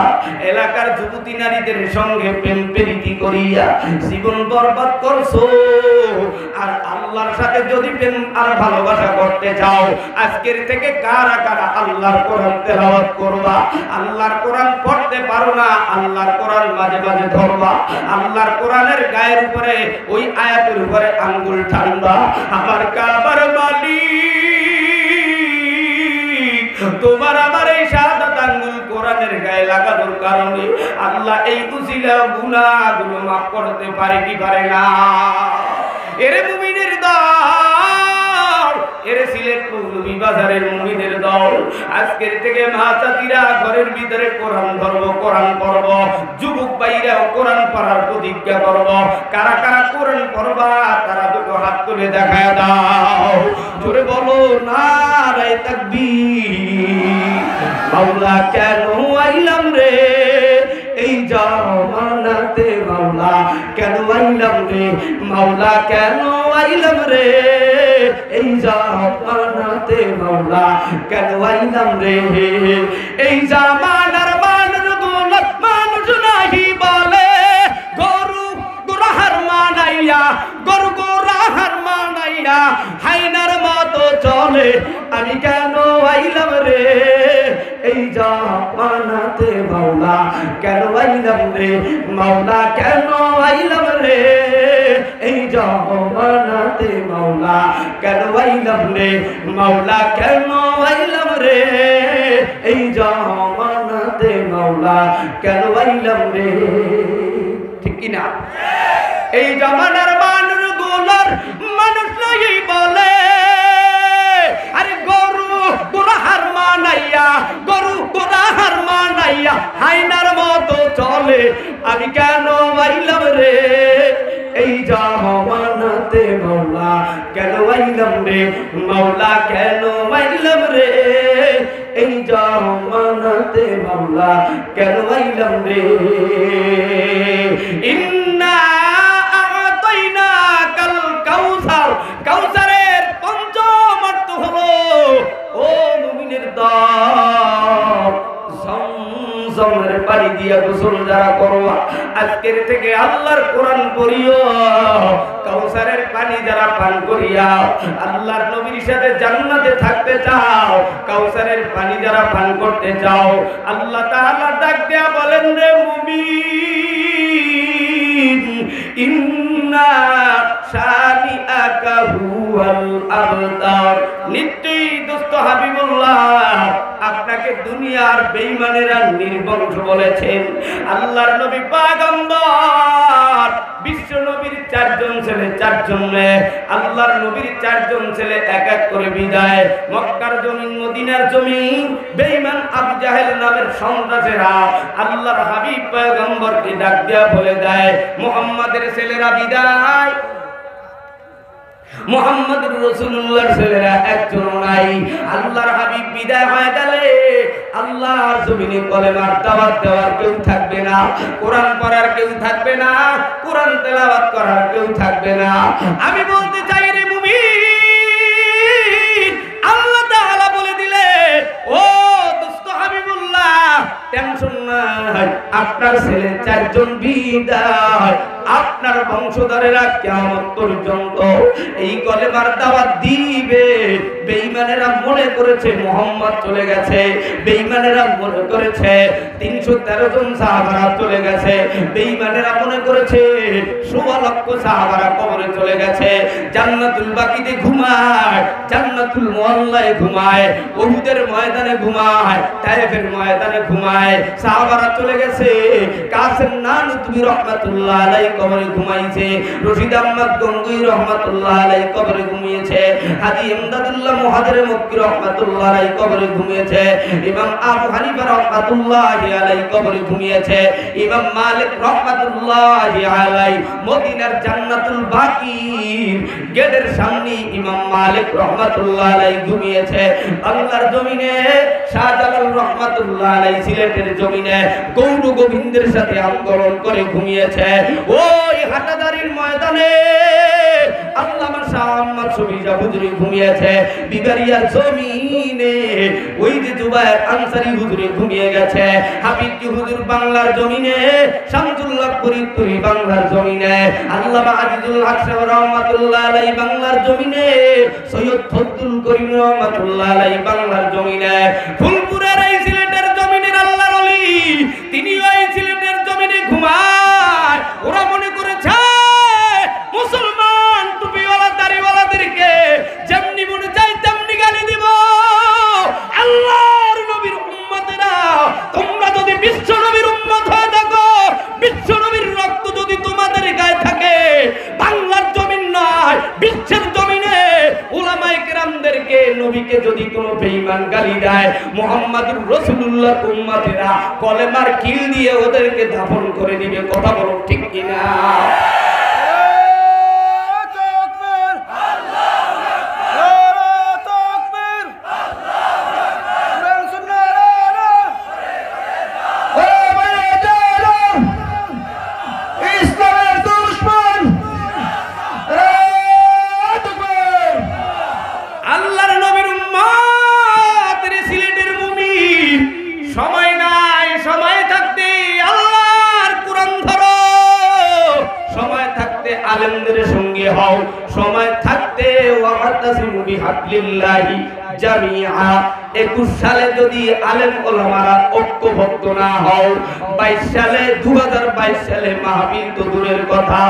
এলাকার যুবতী নারীদের সঙ্গে প্রেম প্রীতি করিয়া জীবন বরবাদ করছো। আর আল্লাহর সাথে যদি প্রেম আর ভালোবাসা করতে চাও, আজকের থেকে কারা কারা আল্লাহর কোরআন তেলাওয়াত করবা? আল্লাহর কোরআন পড়তে পারো না, আল্লাহর কোরআন মাঝে মাঝে ধরবা, আল্লাহর কোরআনের গায়ের উপরে ওই আয়াতের উপরে আঙ্গুল ঠান্ডা। আমার কাবার মালিক, তোমার আমার এই শাহাদাত আঙ্গুল কোরআনের গায়ে লাগানোর কারণে আল্লাহ এই উসিলা গুনাহগুলো মাফ করতে পারে কি পারে না? এরে মুমিনের দল, এরে সিলেট মৌলভী বাজারের মুমিনের দল, আজকের থেকে মা চাচিরা ঘরের ভিতরে কোরআন ধরব, কোরআন পড়ব, যুবক ভাইরাও কোরআন পড়ার প্রতিজ্ঞা করব। কারা কারা কোরআন পড়বা তারা দুটো হাত তুলে দেখায় দাও, জোরে বলো নারে তাকবীর। মাওলা কেন আইলাম রে এই জামানাতে, মাওলা কেন আইলাম রে, মাওলা কেন আইলাম রে এই জামানাতে, মাওলা কেন আইলাম রে। এই জামানার মানুষ গুলো মানুষ নাহি বলে, গরু গোরাহার মানাইয়া, গরু গোরাহার মানাইয়া হাইনার মতো চলে। আমি কেন আইলাম রে এই জামানাতে, মাওলা কেন আইলাম রে, মাওলা কেন আইলাম রে এই জামানাতে, মাওলা কেন আইলাম রে, মাওলা কেন আইলাম রে এই জামানাতে, মাওলা কেন আইলাম রে। ঠিক কিনা? এই জামানার মানুষগুলোর মানুষ নাই বলে, আরে গরু গোরাহার মানাইয়া, গরু গোরাহার মানাইয়া হাইনার মতো চলে। আমি কেন আইলাম রে এই জামানাতে, মাওলা কেন আইলাম রে, মাওলা কেন আইলাম রে এই জামানাতে, মাওলা কেন আইলাম রে। ইন্না আ'তাইনাকাল কাউসার, কাউসারের পঞ্চম অর্থ হলো ও মুমিনের দল, জমজমের পানি দিয়া গোসল যারা করবা, আজকের থেকে আল্লাহর কোরআন পড়িও, কাউসারের পানি যারা পান করিয়া আল্লাহর নবীর সাথে জান্নাতে থাকতে চাও, কাউসারের পানি যারা পান করতে চাও, আল্লাহ তাআলা ডাক দেয়া বলেন রে মুমিন, ইন্না শানিআকা হুয়াল আবতার। নিশ্চয়ই দোস্ত হাবিবুল্লাহ আপনাকে দুনিয়ার বেঈমানেরা নির্বংশ বলেছেন। আল্লাহর নবী পয়গম্বর, বিশ্ব নবীর চারজন ছেলে, চারজন মেয়ে, আল্লাহর নবীর চারজন ছেলে এক এক করে বিদায়। মক্কার জমিন, মদিনার জমিন, বেঈমান আবু জাহেল নামের সন্ত্রাসীরা আল্লাহর হাবিব পয়গম্বরকে ডাক দিয়া বলে দেয়, মুহাম্মাদের ছেলেরা বিদায়, মুহাম্মদুর রাসূলুল্লাহর ছেলেরা একজন নাই। আল্লাহর হাবিব বিদায় হয়ে গেলে আল্লাহর জমিনে কলেমার দাওয়াত দেওয়ার কেউ থাকবে না, কোরআন পড়ার কেউ থাকবে না, কোরআন তেলাওয়াত করার কেউ থাকবে না। আমি বলতে চাই রে মুমিন, আল্লাহ তাআলা বলে দিলে ও দোস্ত হাবিবুল্লাহ টেনশন নাই, আপনার ছেলে 4 জন বিদায়, আপনার বংশধরেরা কিয়ামত পর্যন্ত এই কলেমার দাওয়াত দিবে। বেঈমানেরা মনে করেছে মুহাম্মদ চলে গেছে, বেঈমানেরা মনে করেছে 313 জন সাহাবারা চলে গেছে, বেঈমানেরা মনে করেছে 16 লক্ষ সাহাবারা কবরে চলে গেছে। জান্নাতুল বাকিতে ঘুমায়, জান্নাতুল মুআল্লায় ঘুমায়, উহুদের ময়দানে ঘুমায়, তায়েফের ময়দানে ঘুমায়, সাহাবারা চলে গেছে। কাসেম নানুতুবি রাহমাতুল্লাহ আলাইহি কবরে ঘুমাইছে, রশিদ আহমদ গঙ্গুই রাহমাতুল্লাহ আলাইহি কবরে ঘুমিয়েছে, হাজী ইমদাদুল্লাহ মুহাজির মক্কি রাহমাতুল্লাহ আলাইহি কবরে ঘুমিয়েছে, ইমাম আবু হানিফা রাহমাতুল্লাহ আলাইহি কবরে ঘুমিয়েছে, ইমাম মালিক রাহমাতুল্লাহ আলাইহি মদিনার জান্নাতুল বাকির গেটের সামনে ইমাম মালিক রাহমাতুল্লাহ আলাইহি ঘুমিয়েছে। বাংলার জমিনে শাহজালাল রাহমাতুল্লাহ আলাইহি সিলেটের জমিনে গৌর গোবিন্দের সাথে আন্দোলন করে ঘুমিয়েছে। ওই হাটাদারির ময়দানে আল্লামা শাহ আহমদ শফিজা হুজুরি ঘুমিয়েছে। বিবারিয়ার জমিনে ওই যে জুবায়ের আনসারী হুজুরি ঘুমিয়ে গেছে। হাবিব হুজুর বাংলার জমিনে, শামসুল্লাহ ফরিদপুরি বাংলার জমিনে, আল্লামা আজিজুল হক সাহেব রাহমাতুল্লাহ আলাইহি বাংলার জমিনে, সৈয়দ ফজলুল করিম রাহমাতুল্লাহ আলাইহি বাংলার জমিনে, ফুলপুরের এই সিলেটের জমিনের আল্লাহর ওলি তিনি ওই সিলেটের জমিনে ঘুমায়। ওরা মনে করেছে মুসলমান টুপিওয়ালা দাড়িওয়ালাদেরকে যেমনি মনে চাই তেমনি গালি দিব। আল্লাহর নবীর উম্মতেরা, তোমরা যদি বিশ্ব নবীর উম্মত হয়ে থাকো, বিশ্ব নবীর রক্ত যদি তোমাদের গায়ে থাকে, বাংলার জমিন নয় বিশ্বের জমিনে উলামায়ে কেরামদেরকে, নবীকে যদি কোনো বেঈমান গালি দেয়, মুহাম্মদুর রাসূলুল্লাহ উম্মতেরা কলেমার কিল দিয়ে ওদেরকে দাফন করে দিবে। কথা বলো ঠিক কিনা? আলেমদের সঙ্গে হও, সময় থাকতে ওয়াতাসিমু বিহাবলিল্লাহি জামিআ। 21 সালে যদি আলেম ওলামারা ঐক্যবদ্ধ না হও, 22 সালে 2022 সালে মাহফিল তো দূরের কথা,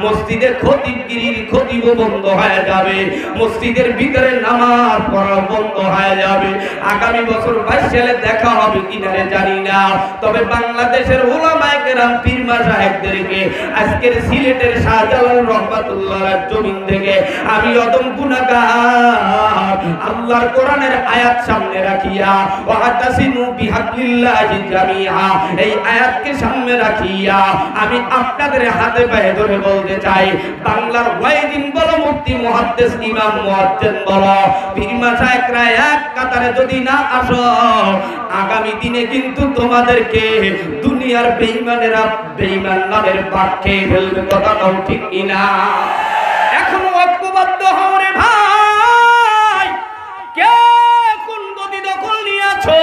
মসজিদে খতিবগিরির খতিব বন্ধ হয়ে যাবে, মসজিদের ভিতরে নামাজ পড়া বন্ধ হয়ে যাবে। আগামী বছর 22 সালে দেখা হবে কিনা জানি না, তবে বাংলাদেশের উলামায়ে কেরাম পীর মাশায়েখদেরকে আজকের সিলেটের শাহজালাল রাহমাতুল্লাহর জমিন থেকে আমি অদম গুনাহগার আল্লাহর কোরআনের আয়াত সামনে রাখিয়া, ওয়াতাসিমু বিহাবলিল্লাহি জামিআ, এই আয়াতকে সামনে রাখিয়া আমি আপনাদের হাতে পায়ে ধরে বলতে চাই, বাংলার ওয়াইদিন বলো, মুফতি মুহাদ্দিস ইমাম মুয়াজ্জিন বলো, পীর মাশায়েখরা এক কাতারে যদি না আসো, আগামী দিনে কিন্তু তোমাদেরকে দুনিয়ার বেঈমানেরা বেঈমান নামের পাক খেয়ে ফেলবে। কথা নাও ঠিক কিনা? এখন ঐক্যবদ্ধ হও রে ভাই। কে কোন গদি দখল নিয়েছো?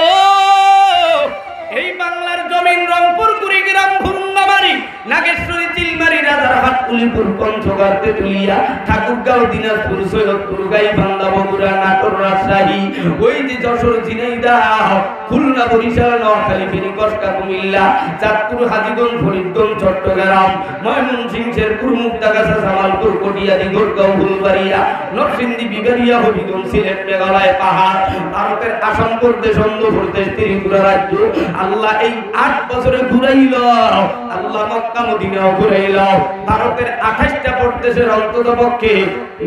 এই বাংলার জমিন রংপুর, কুড়িগ্রাম, ভুঙ্গামারি, নাগেশ্বরী, চিলমারি, রাজারহাট, উলিপুর, পঞ্চগড়, তেতুলিয়া, ঠাকুরগাঁও, দিনাজপুর, সৈয়দপুর, গাইবান্ধা, বগুড়া, নাটোর, রাজশাহী, ওই যে যশোর, ঝিনাইদহ, খুলনা, বরিশাল, নোয়াখালী, ফেনী, কুমিল্লা, চাঁদপুর, হাজীগঞ্জ, ফরিদগঞ্জ, চট্টগ্রাম, ময়মনসিংহ, শেরপুর, মুক্তাগাছা, জামালপুর, কটিয়াদি, গোরগাঁও, ফুলবাড়িয়া, নরসিংদী, বিবাড়িয়া, হবিগঞ্জ, সিলেট, মেঘালয়, পাহাড়, ভারতের আসাম প্রদেশ, অন্ধ্রপ্রদেশ, ত্রিপুরা রাজ্য আল্লাহ এই 8 বছরে ঘুরাইল, আল্লাহ মক্কা মদিনাও ঘুরাইল। ভারতের 28টা প্রদেশের অন্ততপক্ষে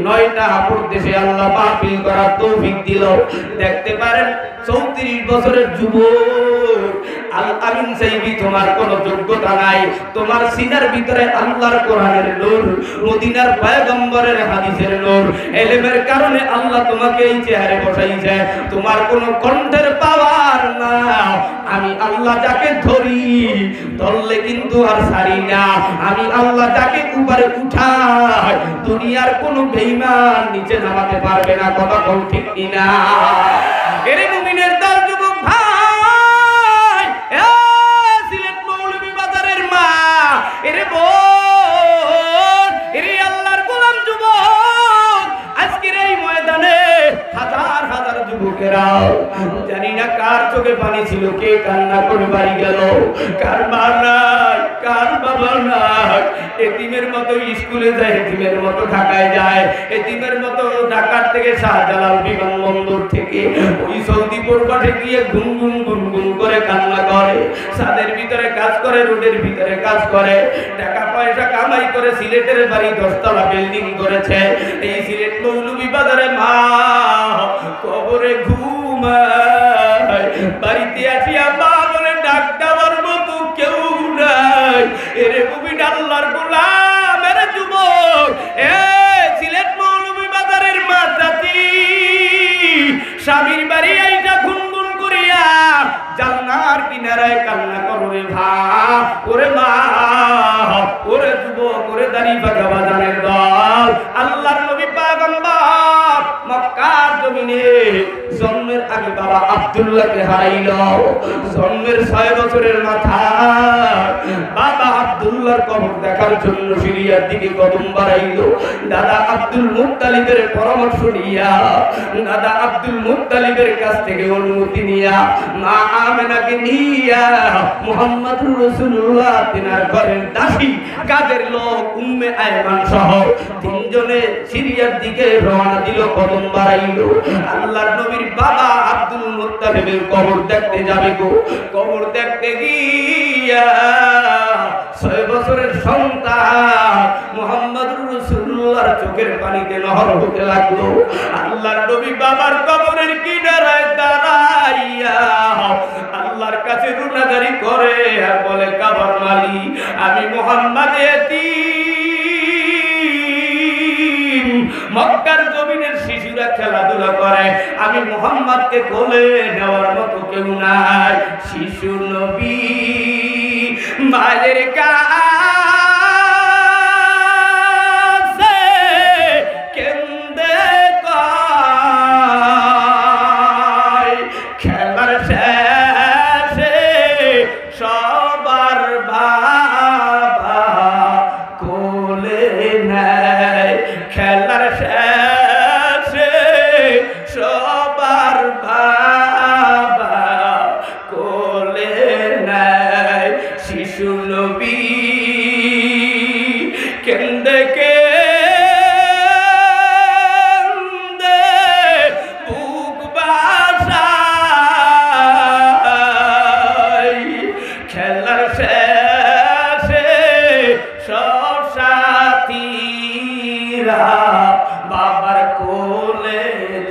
9টা প্রদেশে আল্লাহ মাহফিল করার তৌফিক দিল। দেখতে পারেন 34 বছরের যুবক আল আমিন সাইবি, তোমার কোনো যোগ্যতা নাই, তোমার সিনার ভিতরে আল্লাহর কোরআনের নূর, মদিনার পয়গম্বরের হাদিসের নূর, ইলমের কারণে আল্লাহ তোমাকে এই চেহারে বসাইছে, তোমার কোনো কণ্ঠের পাওয়ার না। আমি আল্লাহ যাকে ধরি, ধরলে কিন্তু আর ছাড়ি না। আমি আল্লাহ যাকে উপরে উঠাই, দুনিয়ার কোনো বেঈমান নিচে নামাতে পারবে না। কথা বল ঠিক কিনা? এরে মুমিনের দল যুবক ভাই, সিলেট মৌলভী যুবকেরা, জানি না কার চোখে পানি ছিল, কে কান্না করে বাড়ি গেল, কার মা নাই, কার বাবা নাই, এতিমের মতো স্কুলে যায়, এতিমের মতো ঢাকায় যায়, এতিমের মতো ঢাকার থেকে শাহজালাল বিমানবন্দর থেকে ওই সৌদি প্রবাসে গিয়ে গুনগুন গুনগুন করে কান্না করে, ছাদের ভিতরে কাজ করে, রোডের ভিতরে কাজ করে, টাকা পয়সা কামাই করে সিলেটের বাড়ি 10 তলা বিল্ডিং করেছে। এই সিলেট মৌলভীবাজারে মা কবরে ঘুমায়, বাড়িতে আসিয়া মা বলে ডাক দেওয়ার মতো কেউ নাই। এরে মুমিন আল্লাহর গোলাম, এরে যুবক, এ সিলেট মৌলভীবাজারের মা জাতি, স্বামীর বাড়ি আইসা গুনগুন করিয়া জান্নার কিনারায় কান্না করো রে ভাই, ওরে মা, ওরে যুবক, ওরে দাড়ি পাকা বাজানের দল, আল্লাহর নবী পয়গম্বর মক্কার জমিনে জন্মের আগে বাবা আব্দুল্লাহকে হারাইল। জন্মের 6 বছরের মাথা বাবা আব্দুল্লাহর কবর দেখার জন্য সিরিয়ার দিকে কদম বাড়াইল। দাদা আব্দুল মুত্তালিবের পরামর্শ নিয়া, দাদা আব্দুল মুত্তালিবের কাছ থেকে অনুমতি নিয়া মা আমেনাকে নিয়া মুহাম্মদুর রাসূলুল্লাহ তিনার ঘরের দাসী কাজের লোক উম্মে আয়মান সহ 3 জনে সিরিয়ার দিকে রওনা দিল, কদম বাড়াইল। আল্লাহর নবীর বাবা আব্দুল মুত্তালিবের কবর দেখতে যাবে গো, কবর দেখতে গিয়া 6 বছরের সন্তান মুহাম্মদুর রাসূলুল্লাহর চোখের পানিতে নহর হতে লাগলো। আল্লাহর নবী বাবার কবরের কিনারায় দাঁড়াইয়া আল্লাহর কাছে রুনাজারি করে আর বলে, কাবার মালিক, আমি মুহাম্মদ এতিম, মক্কার জমিনের শিশুরা খেলাধুলা করে, আমি মুহাম্মদকে কোলে নেওয়ার মতো কেউ নাই। শিশু নবী মায়ের কাছে কেন্দে কয়, খেলার শেষে সবার বাবা কোলে নেয়, খেলার শেষে সবার বাবা কোলে নেয়। শিশু নবী কেন্দে কেন্দে বুক বাসায়, খেলার শেষে সব সাথীরা বাবার কোলে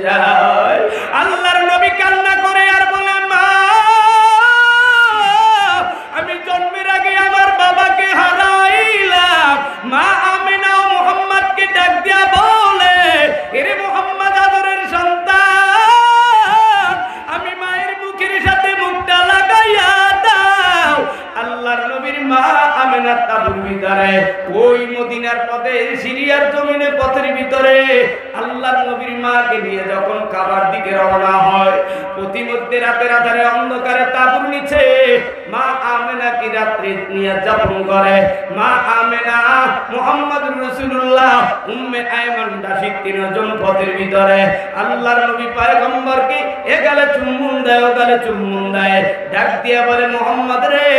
যায়। আল্লাহর নবী কান্না করে আর বলে, মা, আমি জন্মের আগে আমার বাবাকে হারাইলাম। মা আমিনা মুহাম্মদকে ডাক দিয়া বলে, এরে মুহাম্মদ আদরের সন্তান, আমি মায়ের মুখের সাথে মুখটা লাগাইয়া দাও। আল্লাহর নবীর মা আমিনা তাবুর ভিতরে, ওই মদিনার পথে সিরিয়ার জমিনে পথের ভিতরে আল্লাহর নবীর মাকে নিয়ে যখন কাবার দিকে রওনা হয়, প্রতিমধ্যে রাতের আধারে অন্ধকারে তাবুর নিচে মা আমেনা কি রাত্রি নিয়ে যাপন করে। মা আমেনা মুহাম্মদুর রাসূলুল্লাহ উম্মে আয়মান দাসী 3 জন পথের ভিতরে আল্লাহর নবী পয়গম্বরকে এগালে চুম্বন দেয়, ওগালে চুম্বন দেয়, ডাক দিয়া বলে, মুহাম্মদ রে,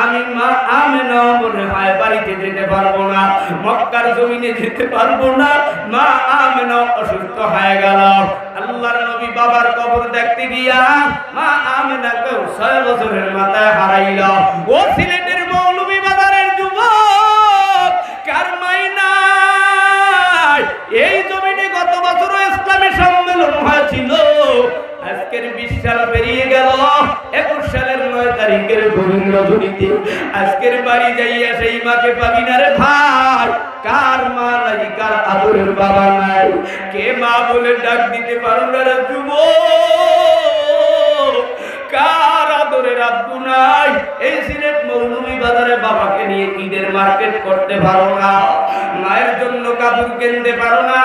আমি মা আমেনা মনে হয় বাড়িতে যেতে পারবো না, মক্কার জমিনে যেতে পারবো না, মা আমেনা অসুস্থ হয়ে গেল। আল্লাহর নবী বাবার কবর দেখতে গিয়া মা আমেনাকে 6 বছরের মাথায় হারাইল। ও সিলেটের মৌলভীবাজারের যুবক, কার মাই নাই? এই জমিনে গত বছর ইসলামী সম্মেলন হয়েছিল, আজকের 20 সাল পেরিয়ে গেল, 21 সালের 9 তারিখের গভীর রজনীতে আজকের বাড়ি যাইয়া সেই মাকে পাবি না রে ভাই। কার মা নাই, কার আদরের বাবা নাই, কে মা বলে ডাক দিতে পারো না রে যুবক, কার আদরের আব্বু নাই? এই সিলেট মৌলভীবাজারে বাবাকে নিয়ে ঈদের মার্কেট করতে পারো না, মায়ের জন্য কাপড় কিনতে পারো না।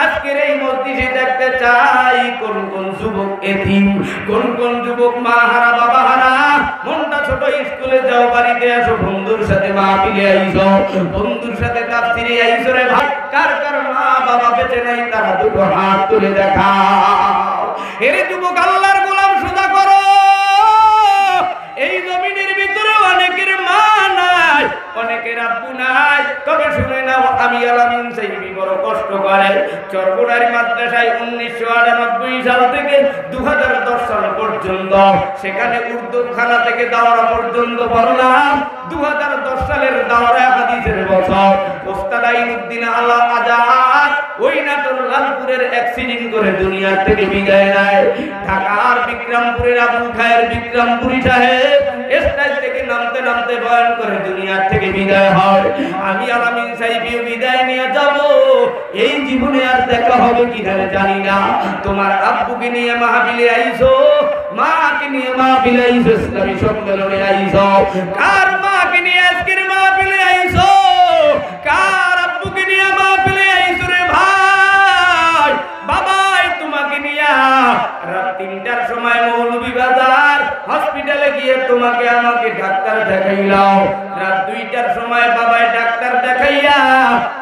আজকের এই মসজিদে দেখতে চাই কোন কোন যুবক এতিম, কোন কোন যুবক মা হারা বাবা হারা, মনটা ছোট, স্কুলে যাও, বাড়িতে আসো, বন্ধুর সাথে মাহফিলে আইছো, বন্ধুর সাথে তাফসিরে আইছো রে ভাই। কার কার মা বাবা বেঁচে নাই তারা দুটো হাত তুলে দেখাও। এর আমি আলামিন সাহেবী বড় কষ্ট করে চরবুড়ারি মাদ্রাসায় 1998 সাল থেকে 2010 সাল পর্যন্ত সেখানে উর্দু খানা থেকে দাওরা পর্যন্ত পড়লাম। 2010 সালের দাওরা হাদিসের বছর ওস্তাদ আইনুদ্দিন আলা আজাদ ওই নাটোর লালপুরের অ্যাক্সিডেন্ট করে দুনিয়া থেকে বিদায় নেয়। ঢাকার বিক্রমপুরের আবু খায়ের বিক্রমপুরী সাহেব স্টেজ থেকে নামতে নামতে বয়ান করে দুনিয়া থেকে বিদায় হয়। আমি আলামিন সাহেবীও বিদায় নিয়ে যাব। এই জীবনে আর দেখা হবে কিনা জানি না। তোমার আব্বুকে নিয়ে মাহফিলে আইছো, মাকে নিয়ে মাহফিলে আইছো, ইসলামী সম্মেলনে আইছো। কার মাকে নিয়ে আজকের মাহফিলে আইছো? কার আব্বুকে নিয়ে মাহফিলে আইছো রে ভাই? বাবাই তোমাকে নিয়ে রাত 3টার সময় মৌলভীবাজার হসপিটালে গিয়ে তোমাকে আমাকে ডাক্তার দেখাইলাও। রাত 2টার সময় বাবাই ডাক্তার দেখাইয়া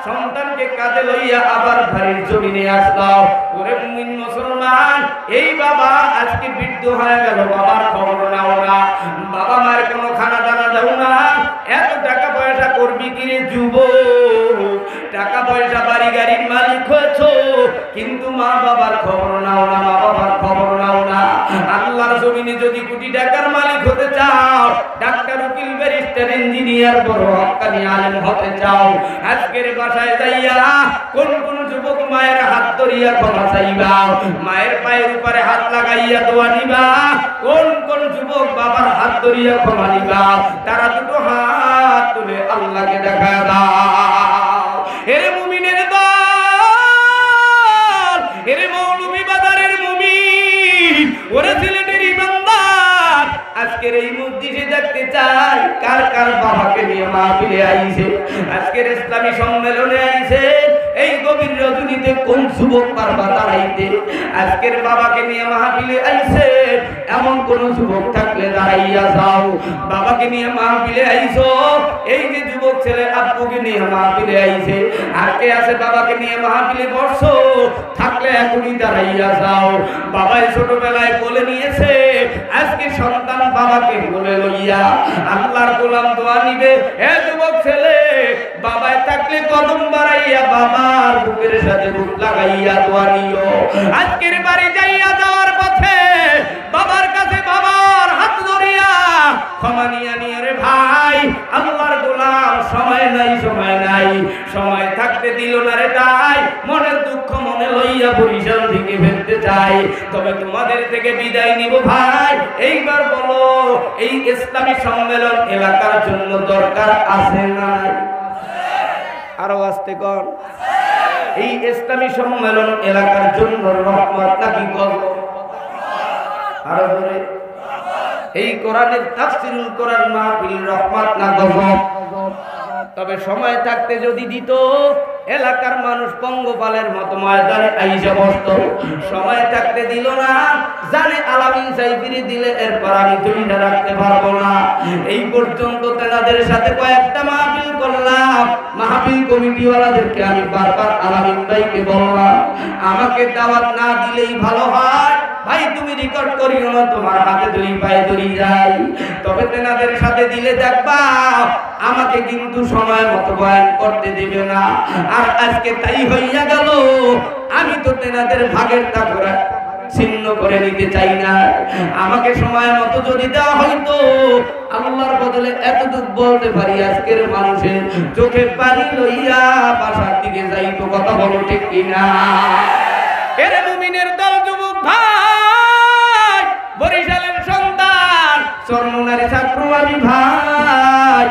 সন্তানকে কাঁধে লইয়া আবার বাড়ির জমিনে আসলাও। ওরে মুমিন মুসলমান, এই বাবা আজকে বৃদ্ধ হয়ে গেল, বাবার খবর নাও না, বাবা মায়ের কোনো খানা দানা দাও না। এত টাকা পয়সা করবি কিরে যুবক? টাকা পয়সা বাড়ি গাড়ির মালিক হয়েছো, কিন্তু মা বাবার খবর নাও না, মা বাবার খবর নাও না। আল্লাহর জমিনে যদি কোটি টাকার মালিক হতে চাও, ডাক্তার, উকিল, ব্যারিস্টার, ইঞ্জিনিয়ার, বড় হক্কানি আলেম হতে চাও, আজকের বাসায় যাইয়া কোন কোন যুবক মায়ের হাত ধরিয়া ক্ষমা চাইবা, মায়ের পায়ের উপরে হাত লাগাইয়া দোয়া নিবা। কোন কোন যুবক বাবার হাত ধরিয়া ক্ষমা নিবা, তারা দুটো হাত তুলে আল্লাহকে দেখা দাও। এরে মুমিনের দল, এরে মৌলভীবাজারের মুমিন, ওরে সিলেটের ইমানদার, আজকের এই মসজিদে দেখতে চাই কার কার বাবাকে নিয়ে মাহফিলে আইছে, আজকের ইসলামী সম্মেলনে আইছে। এই গভীর রজনীতে কোন যুবক পারবা দাঁড়াইতে? আজকের বাবাকে নিয়ে মাহফিলে আইছে এমন কোন যুবক থাকলে দাঁড়াইয়া যাও। বাবাকে নিয়ে মাহফিলে আইছো, এই যে যুবক ছেলে আব্বুকে নিয়ে মাহফিলে আইছে, আর কে আছে বাবাকে নিয়ে মাহফিলে বসো? থাকলে এখনই দাঁড়াইয়া যাও। বাবাই ছোটবেলায় বলে নিয়েছে, আজকে সন্তান বাবাকে বলে লইয়া আল্লাহর গোলাম দোয়া নিবে। হে যুবক ছেলে, বাবায় থাকলে কদম বাড়াইয়া বাবার বুকের সাথে বুক লাগাইয়া দোয়া নিও। আজকের বাড়ি যাইয়া যাওয়ার পথে বাবার কাছে বাবার হাত ধরিয়া ক্ষমা নিয়া নিয়ে রে ভাই, আল্লাহর গোলাম সময় নাই, সময় নাই, সময় থাকতে দিল না রে তাই মনের দুঃখ মনে লইয়া বরিশাল থেকে ফেলতে চাই। তবে তোমাদের থেকে বিদায় নিব ভাই। এইবার বলো, এই ইসলামী সম্মেলন এলাকার জন্য দরকার আছে না? আরো আসতে কর। এই ইসলামী সম্মেলন এলাকার জন্য রহমত নাকি গজব? আরো ধরে, এই কোরআনের তাফসীরুল কোরআন মাহফিল রহমত না গজব? তবে সময় থাকতে যদি দিত, এলাকার মানুষ পঙ্গপালের মতো ময়দানে আইসা বসত। সময় থাকতে দিল না, জানে আলামিন সাহেবীর দিলে এরপর আমি ধরে রাখতে পারবো না। এই পর্যন্ত তেনাদের সাথে কয়েকটা মাহফিল করলাম। মাহফিল কমিটিওয়ালাদেরকে আমি বারবার আলামিন ভাইকে বললাম, আমাকে দাওয়াত না দিলেই ভালো হয় ভাই, তুমি রেকর্ড করিও না, তোমার হাতে ধরি পায়ে ধরি যাই। তবে তেনাদের সাথে দিলে দেখবা আমাকে কিন্তু সময় মতো বয়ান করতে দিবে না। আর আজকে তাই হইয়া গেল। আমি তো তেনাদের ভাগের তাকরা ছিন্ন করে নিতে চাই না। আমাকে সময় মতো যদি দেওয়া হইতো, আল্লাহর বদলে এতটুকু বলতে পারি, আজকের মানুষের চোখে পানি লইয়া বাসার দিকে যাইতো। কথা বলো ঠিক কিনা? এর মুমিনের দল যুবক ভাই, বরিশালের সন্তান, চরমনারী ছাত্র আমি ভাই,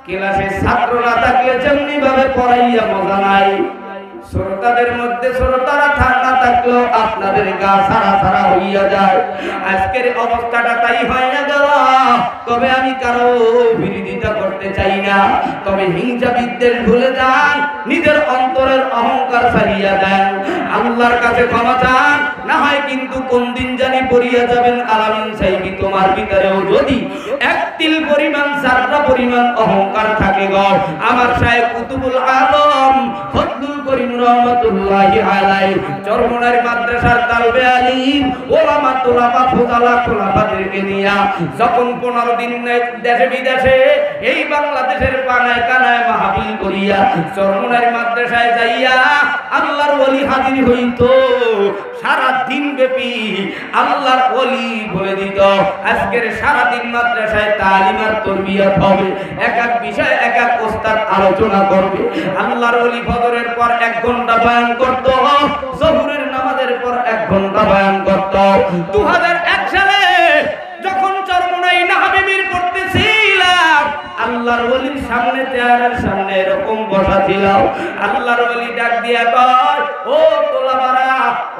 ক্লাসে ছাত্র না থাকলে যেমনি ভাবে পড়াইয়া মজা নাই, শ্রোতাদের মধ্যে শ্রোতারা ঠান্ডা থাকলেও আপনাদের গা সারা সারা হইয়া যায়। আজকের অবস্থাটা তাই হইয়া গেল। তবে আমি কারো বিরোধিতা করতে চাই না, তবে হিংসা বিদ্বেষ ভুলে যান, নিজের অন্তরের অহংকার ছাড়িয়া দেন, আল্লাহর কাছে ক্ষমা চান। না হয় কিন্তু কোন দিন জানি পড়িয়া যাবেন আলামিন সাহেবী, তোমার ভিতরেও যদি এক তিল পরিমাণ, সাররা পরিমাণ অহংকার থাকে গো, আমার শায়েখ কুতুবুল আলম ফজলুল করিম রহমাতুল্লাহি আলাইহি চরমনার মাদ্রাসার তালবে আলিম ওলামা তোলামা ফুজালা খোলাফাদেরকে নিয়া যখন 15 দিন দেশে বিদেশে এই বাংলাদেশের পানায় কানায় মাহফিল করিয়া চরমনার মাদ্রাসায় যাইয়া আল্লাহর ওলি হাজির হইতো সারা দিন ব্যাপী আল্লাহর ওলি বলে দিত আজকের সারা দিন মাদ্রাসায় তালিম আর তরবিয়ত হবে এক এক বিষয় এক এক ওস্তাদ আলোচনা করবে আল্লাহর ওলি ফজরের পর 1 ঘন্টা বয়ান করত জোহরের নামাজের পর 1 ঘন্টা বয়ান করত 2001 সালে যখন চরমনাই নাহাবিবির পড়তেছিলাম আল্লাহর ওলির সামনে চেয়ারের সামনে এরকম বসা ছিল আল্লাহর ওলি ডাক দিয়া কয় ও তোলাবারা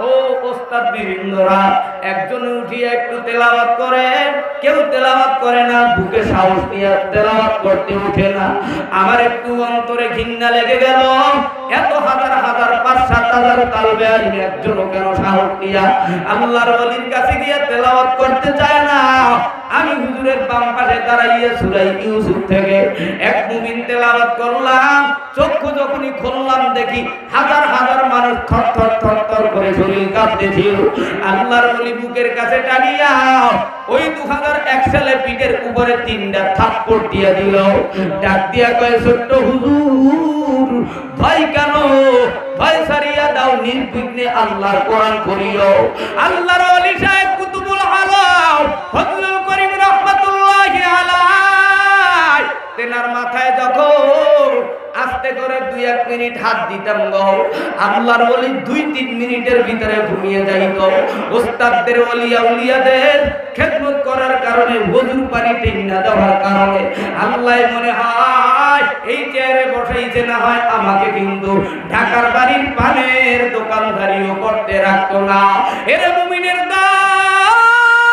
ও ওস্তাদ বীরেন্দ্ররা একজন উঠিয়ে একটু তেলাওয়াত করে কেউ তেলাওয়াত করে না বুকে সাহস নিয়ে তেলাওয়াত করতে ওঠে না আমার একটু অন্তরে ঘৃণা লেগে গেল এত হাজার হাজার 5-7 হাজার তালবে আলিম একজনও কেন সাহস নিয়ে আল্লাহর ওলির কাছে গিয়ে তেলাওয়াত করতে চায় না আমি হুজুরের বাম পাশে দাঁড়াইয়া সূরা ইউসুফ থেকে এক মুমিন তেলাওয়াত করলাম চক্ষু যখনই খুললাম দেখি হাজার হাজার মানুষ থরথর থরথর করে শরীর কাঁপতেছিল আল্লাহর ওলি বুকের কাছে টানিয়া ওই 2001 সালে পিঠের উপরে 3টা থাপ্পড় দিয়া দিল ডাক দিয়া কয় ছোট্ট হুজুর ভয় কেন ভয় সারিয়া দাও নির্বিঘ্নে আল্লাহর কোরআন পড়িও আল্লাহর ওলি সাহেব কুতুবুল আলম ফজলুল করিম রাহমাতুল্লাহি আলাইহি তেনার মাথায় যখন আস্তে করে 2-1 মিনিট হাত দিতাম গো আল্লাহর ওলি 2-3 মিনিটের ভিতরে ঘুমিয়ে যাইত ওস্তাদদের ওলিয়া উলিয়াদের খেদমত করার কারণে ওযুর পানি টেনে দেওয়ার কারণে আল্লাহ মনে হয় এই চেয়ারে বসাইছে না হয় আমাকে কিন্তু ঢাকার বাড়ির পানের দোকানদারিও করতে রাখতো না এর মুমিনের দল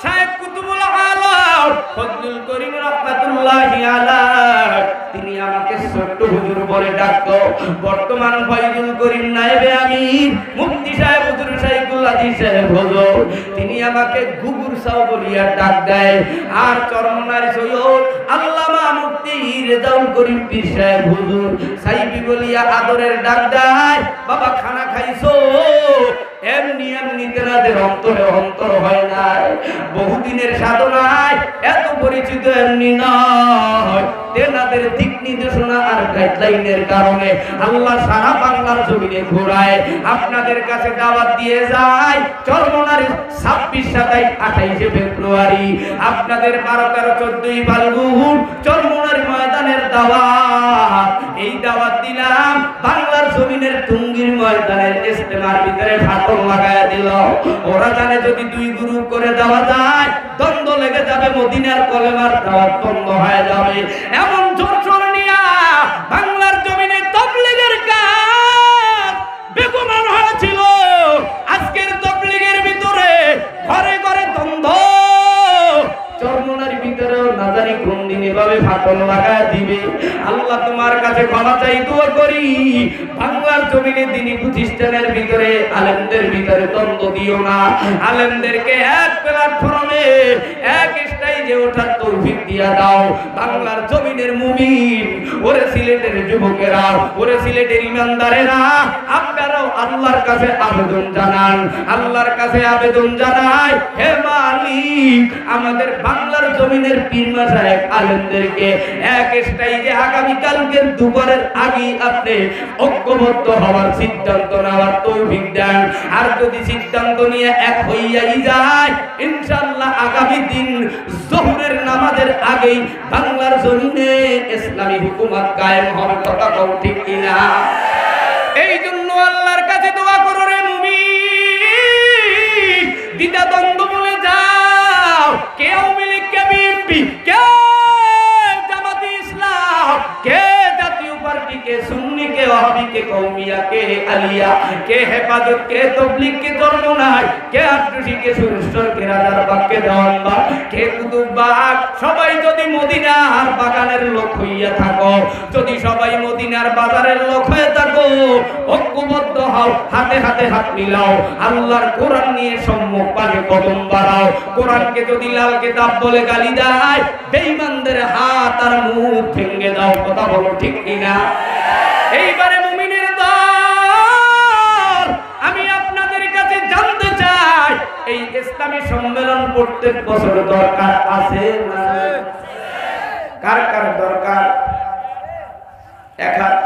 শায়েখ কুতুবুল আলম ফজলুল করিম রাহমাতুল্লাহি আলাইহি তিনি আমাকে ছোট্ট হুজুর বলে ডাকতো বর্তমান ফয়জুল করিম নায়েবে আমির মুফতি সাহেব হুজুর শাইখুল হাদিস সাহেব হুজুর তিনি আমাকে গুগুর সাও বলিয়া ডাক দেয় আর চরমনার সৈয়দ আল্লামা মুফতি রেজাউল করিম পীর সাহেব হুজুর সাইবি বলিয়া আদরের ডাক দেয় বাবা খানা খাইছো এমনি এমনি তেনাদের অন্তরে অন্তর হয় নাই বহুদিনের সাধনায় এত পরিচিত এমনি নয় তেনাদের দিক নির্দেশনা আর গাইডলাইনের কারণে আল্লাহ সারা বাংলার জমিনে ঘোরায় আপনাদের কাছে দাওয়াত দিয়ে যায় চরমনার 26, 27, 28 ফেব্রুয়ারি আপনাদের 12, 13, 14 ফাল্গুন চরমনার ময়দানের দাওয়াত এই দাওয়াত দিলাম বাংলার জমিনের টুঙ্গির ময়দানের ইস্তেমার ভিতরে ফাটল লাগায়া দিল ওরা জানে যদি 2 গ্রুপ করে দেওয়া যায় দ্বন্দ্ব লেগে যাবে মদিনার কলেমার দাওয়াত বন্ধ হয়ে যাবে এমন জোর নিয়া বাংলার জমিনে তাবলীগের কাজ বেগুমান হয়েছিল আজকের তাবলীগের ভিতরে ঘরে ঘরে দ্বন্দ্ব চরমনার ভিতরেও না জানি কোন দিন এভাবে ফাটল লাগায় দিবে আল্লাহ তোমার কাছে ক্ষমা চাই দোয়া করি বাংলার জমিনে দ্বীনি প্রতিষ্ঠানের ভিতরে আলেমদের ভিতরে দ্বন্দ্ব দিও না আলেমদেরকে এক প্ল্যাটফর্মে এক স্টেজে ওঠার তৌফিক দিয়া দাও বাংলার জমিনের মুমিন ওরে সিলেটের যুবকেরা ওরে সিলেটের ইমানদারেরা আপনারাও আল্লাহর কাছে আবেদন জানান আল্লাহর কাছে আবেদন জানাই হে মালিক আমাদের বাংলার জমিনের পীর মাশায়েখ আলেমদেরকে এক স্টেজে আগামী কালকের দুপুরের আগে আপনি ঐক্যবদ্ধ হওয়ার সিদ্ধান্ত নেওয়ার তৌফিক দেন আর যদি সিদ্ধান্ত নিয়ে এক হইয়াই যায় ইনশাআল্লাহ আগামী দিন যোহরের নামাজের আগেই বাংলার জমিনে ইসলামী হুকুমত কায়েম হবে কথা কও ঠিক কিনা এই জন্য আল্লাহর কাছে দোয়া করো রে মুমিন দ্বিধা দ্বন্দ্ব বলে যাও কে আওয়ামী লীগ কে বিএনপি কে জামাতে ইসলাম কে জাতীয় পার্টি কে সুন্নি কে ওয়াহাবি কে কওমিয়া কে আলিয়া কে হেফাজত কে তাবলীগ কে চরমনাই কে আটরশি কে সুরেশ্বর কে রাজারবাগ কে দেওয়ানবাগ কে কুতুববাগ সবাই যদি মদিনার বাগানের লোক হইয়া থাকো যদি সবাই মদিনার বাজারের লোক হয়ে থাকো ঐক্যবদ্ধ হও হাতে হাতে হাত মিলাও আল্লাহর কোরআন নিয়ে সম্মুখ পানে কদম বাড়াও কোরআনকে যদি লাল কিতাব বলে গালি দেয় বেঈমানদের হাত আর মুখ ভেঙে দাও কথা বলো ঠিক কিনা এইবারে মুমিন প্রত্যেক বছর দরকার আছে না? কার কার দরকার? এক হাত,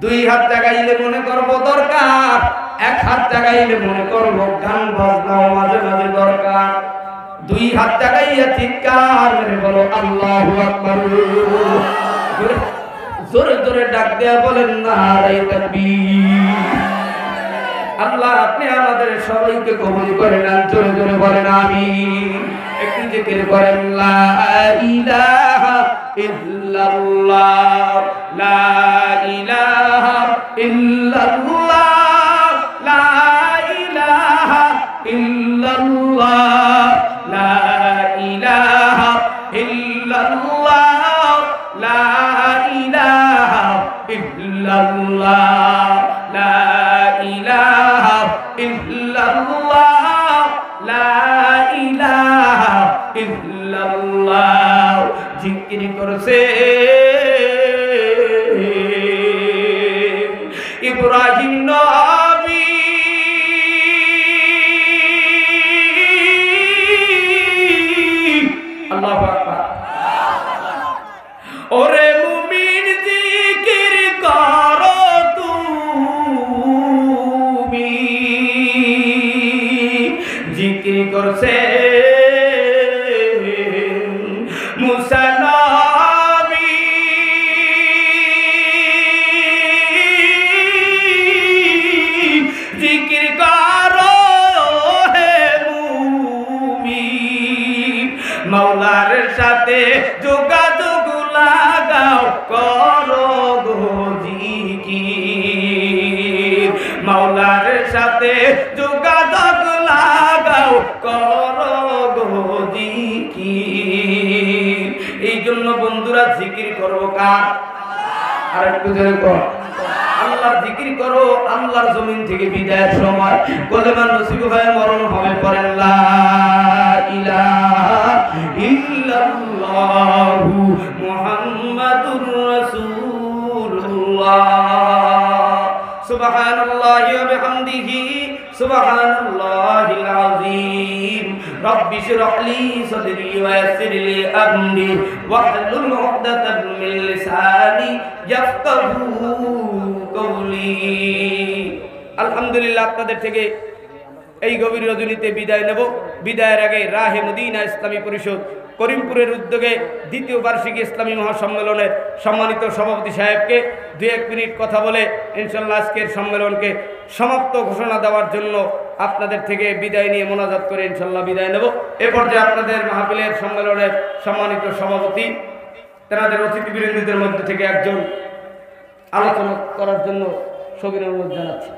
দুই হাত জাগাইলে মনে করব দরকার, এক হাত জাগাইলে মনে করব গান বাজনাও মাঝে মাঝে দরকার। দুই হাত জাগাইয়া চিৎকার করে বলো আল্লাহু আকবার। জোরে জোরে ডাক দেয়া বলেন নারায়ে তাকবীর। আল্লাহ আপনি আমাদের সবাইকে কবুল করে নেন, জোরে জোরে বলেন আমিন। একটু জিকির করেন লা ইলাহা ইল্লাল্লাহ, লা ইলাহা ইল্লাল্লাহ, লা ইলাহা ইল্লাল্লাহ, লা ইলাহা ইল্লাল্লাহ, লা ইলাহা ইল্লাল্লাহ, লা ইলাহা ইল্লাল্লাহ, লা ইলাহা ইল্লাল্লাহ। জিকির করছে ইব্রাহিম নবী, আল্লাহু আকবার। ওরে মুমিন জিকির করো তুমি, জিকির করছে মুসা নবী, জিকির করো হে মুমিন, মাওলার সাথে যোগাযোগ লাগাও করো গো জিকির, মাওলার সাথে যোগাযোগ লাগাও করো গো জিকির। এই জন্য বন্ধুরা জিকির করো কার? আর একটু জোরে কর, আল্লাহর জিকির করো। আল্লাহর জমিন থেকে বিদায়ের সময় কলেমা নসিব হয়ে মরণ হবে, পড়েন লা ইলাহা ইল্লাল্লাহু মুহাম্মাদুর রাসূলুল্লাহ, সুবহানাল্লাহি ওয়া বিহামদিহি, সুবহানাল্লাহিল আযীম। রব্বি ইশরাহ লি সাদরি ওয়া ইয়াসসির লি আমরি ওয়াহলুল উকদাতাম মিন লিসানি ইয়াফকাহু কওলি। আলহামদুলিল্লাহ, আপনাদের থেকে এই গভীর রজনীতে বিদায় নেব। বিদায়ের আগে রাহে মদিনা ইসলামী পরিষদ করিমপুরের উদ্যোগে দ্বিতীয় বার্ষিক ইসলামী মহাসম্মেলনের সম্মানিত সভাপতি সাহেবকে 2-1 মিনিট কথা বলে ইনশাআল্লাহ আজকের সম্মেলনকে সমাপ্ত ঘোষণা দেওয়ার জন্য আপনাদের থেকে বিদায় নিয়ে মোনাজাত করে ইনশাআল্লাহ বিদায় নেব। এ পর্যায়ে আপনাদের মাহফিলের সম্মেলনের সম্মানিত সভাপতি তেনাদের অতিথিবৃন্দদের মধ্যে থেকে একজন আলোচনা করার জন্য সবিনয় অনুরোধ জানাচ্ছি।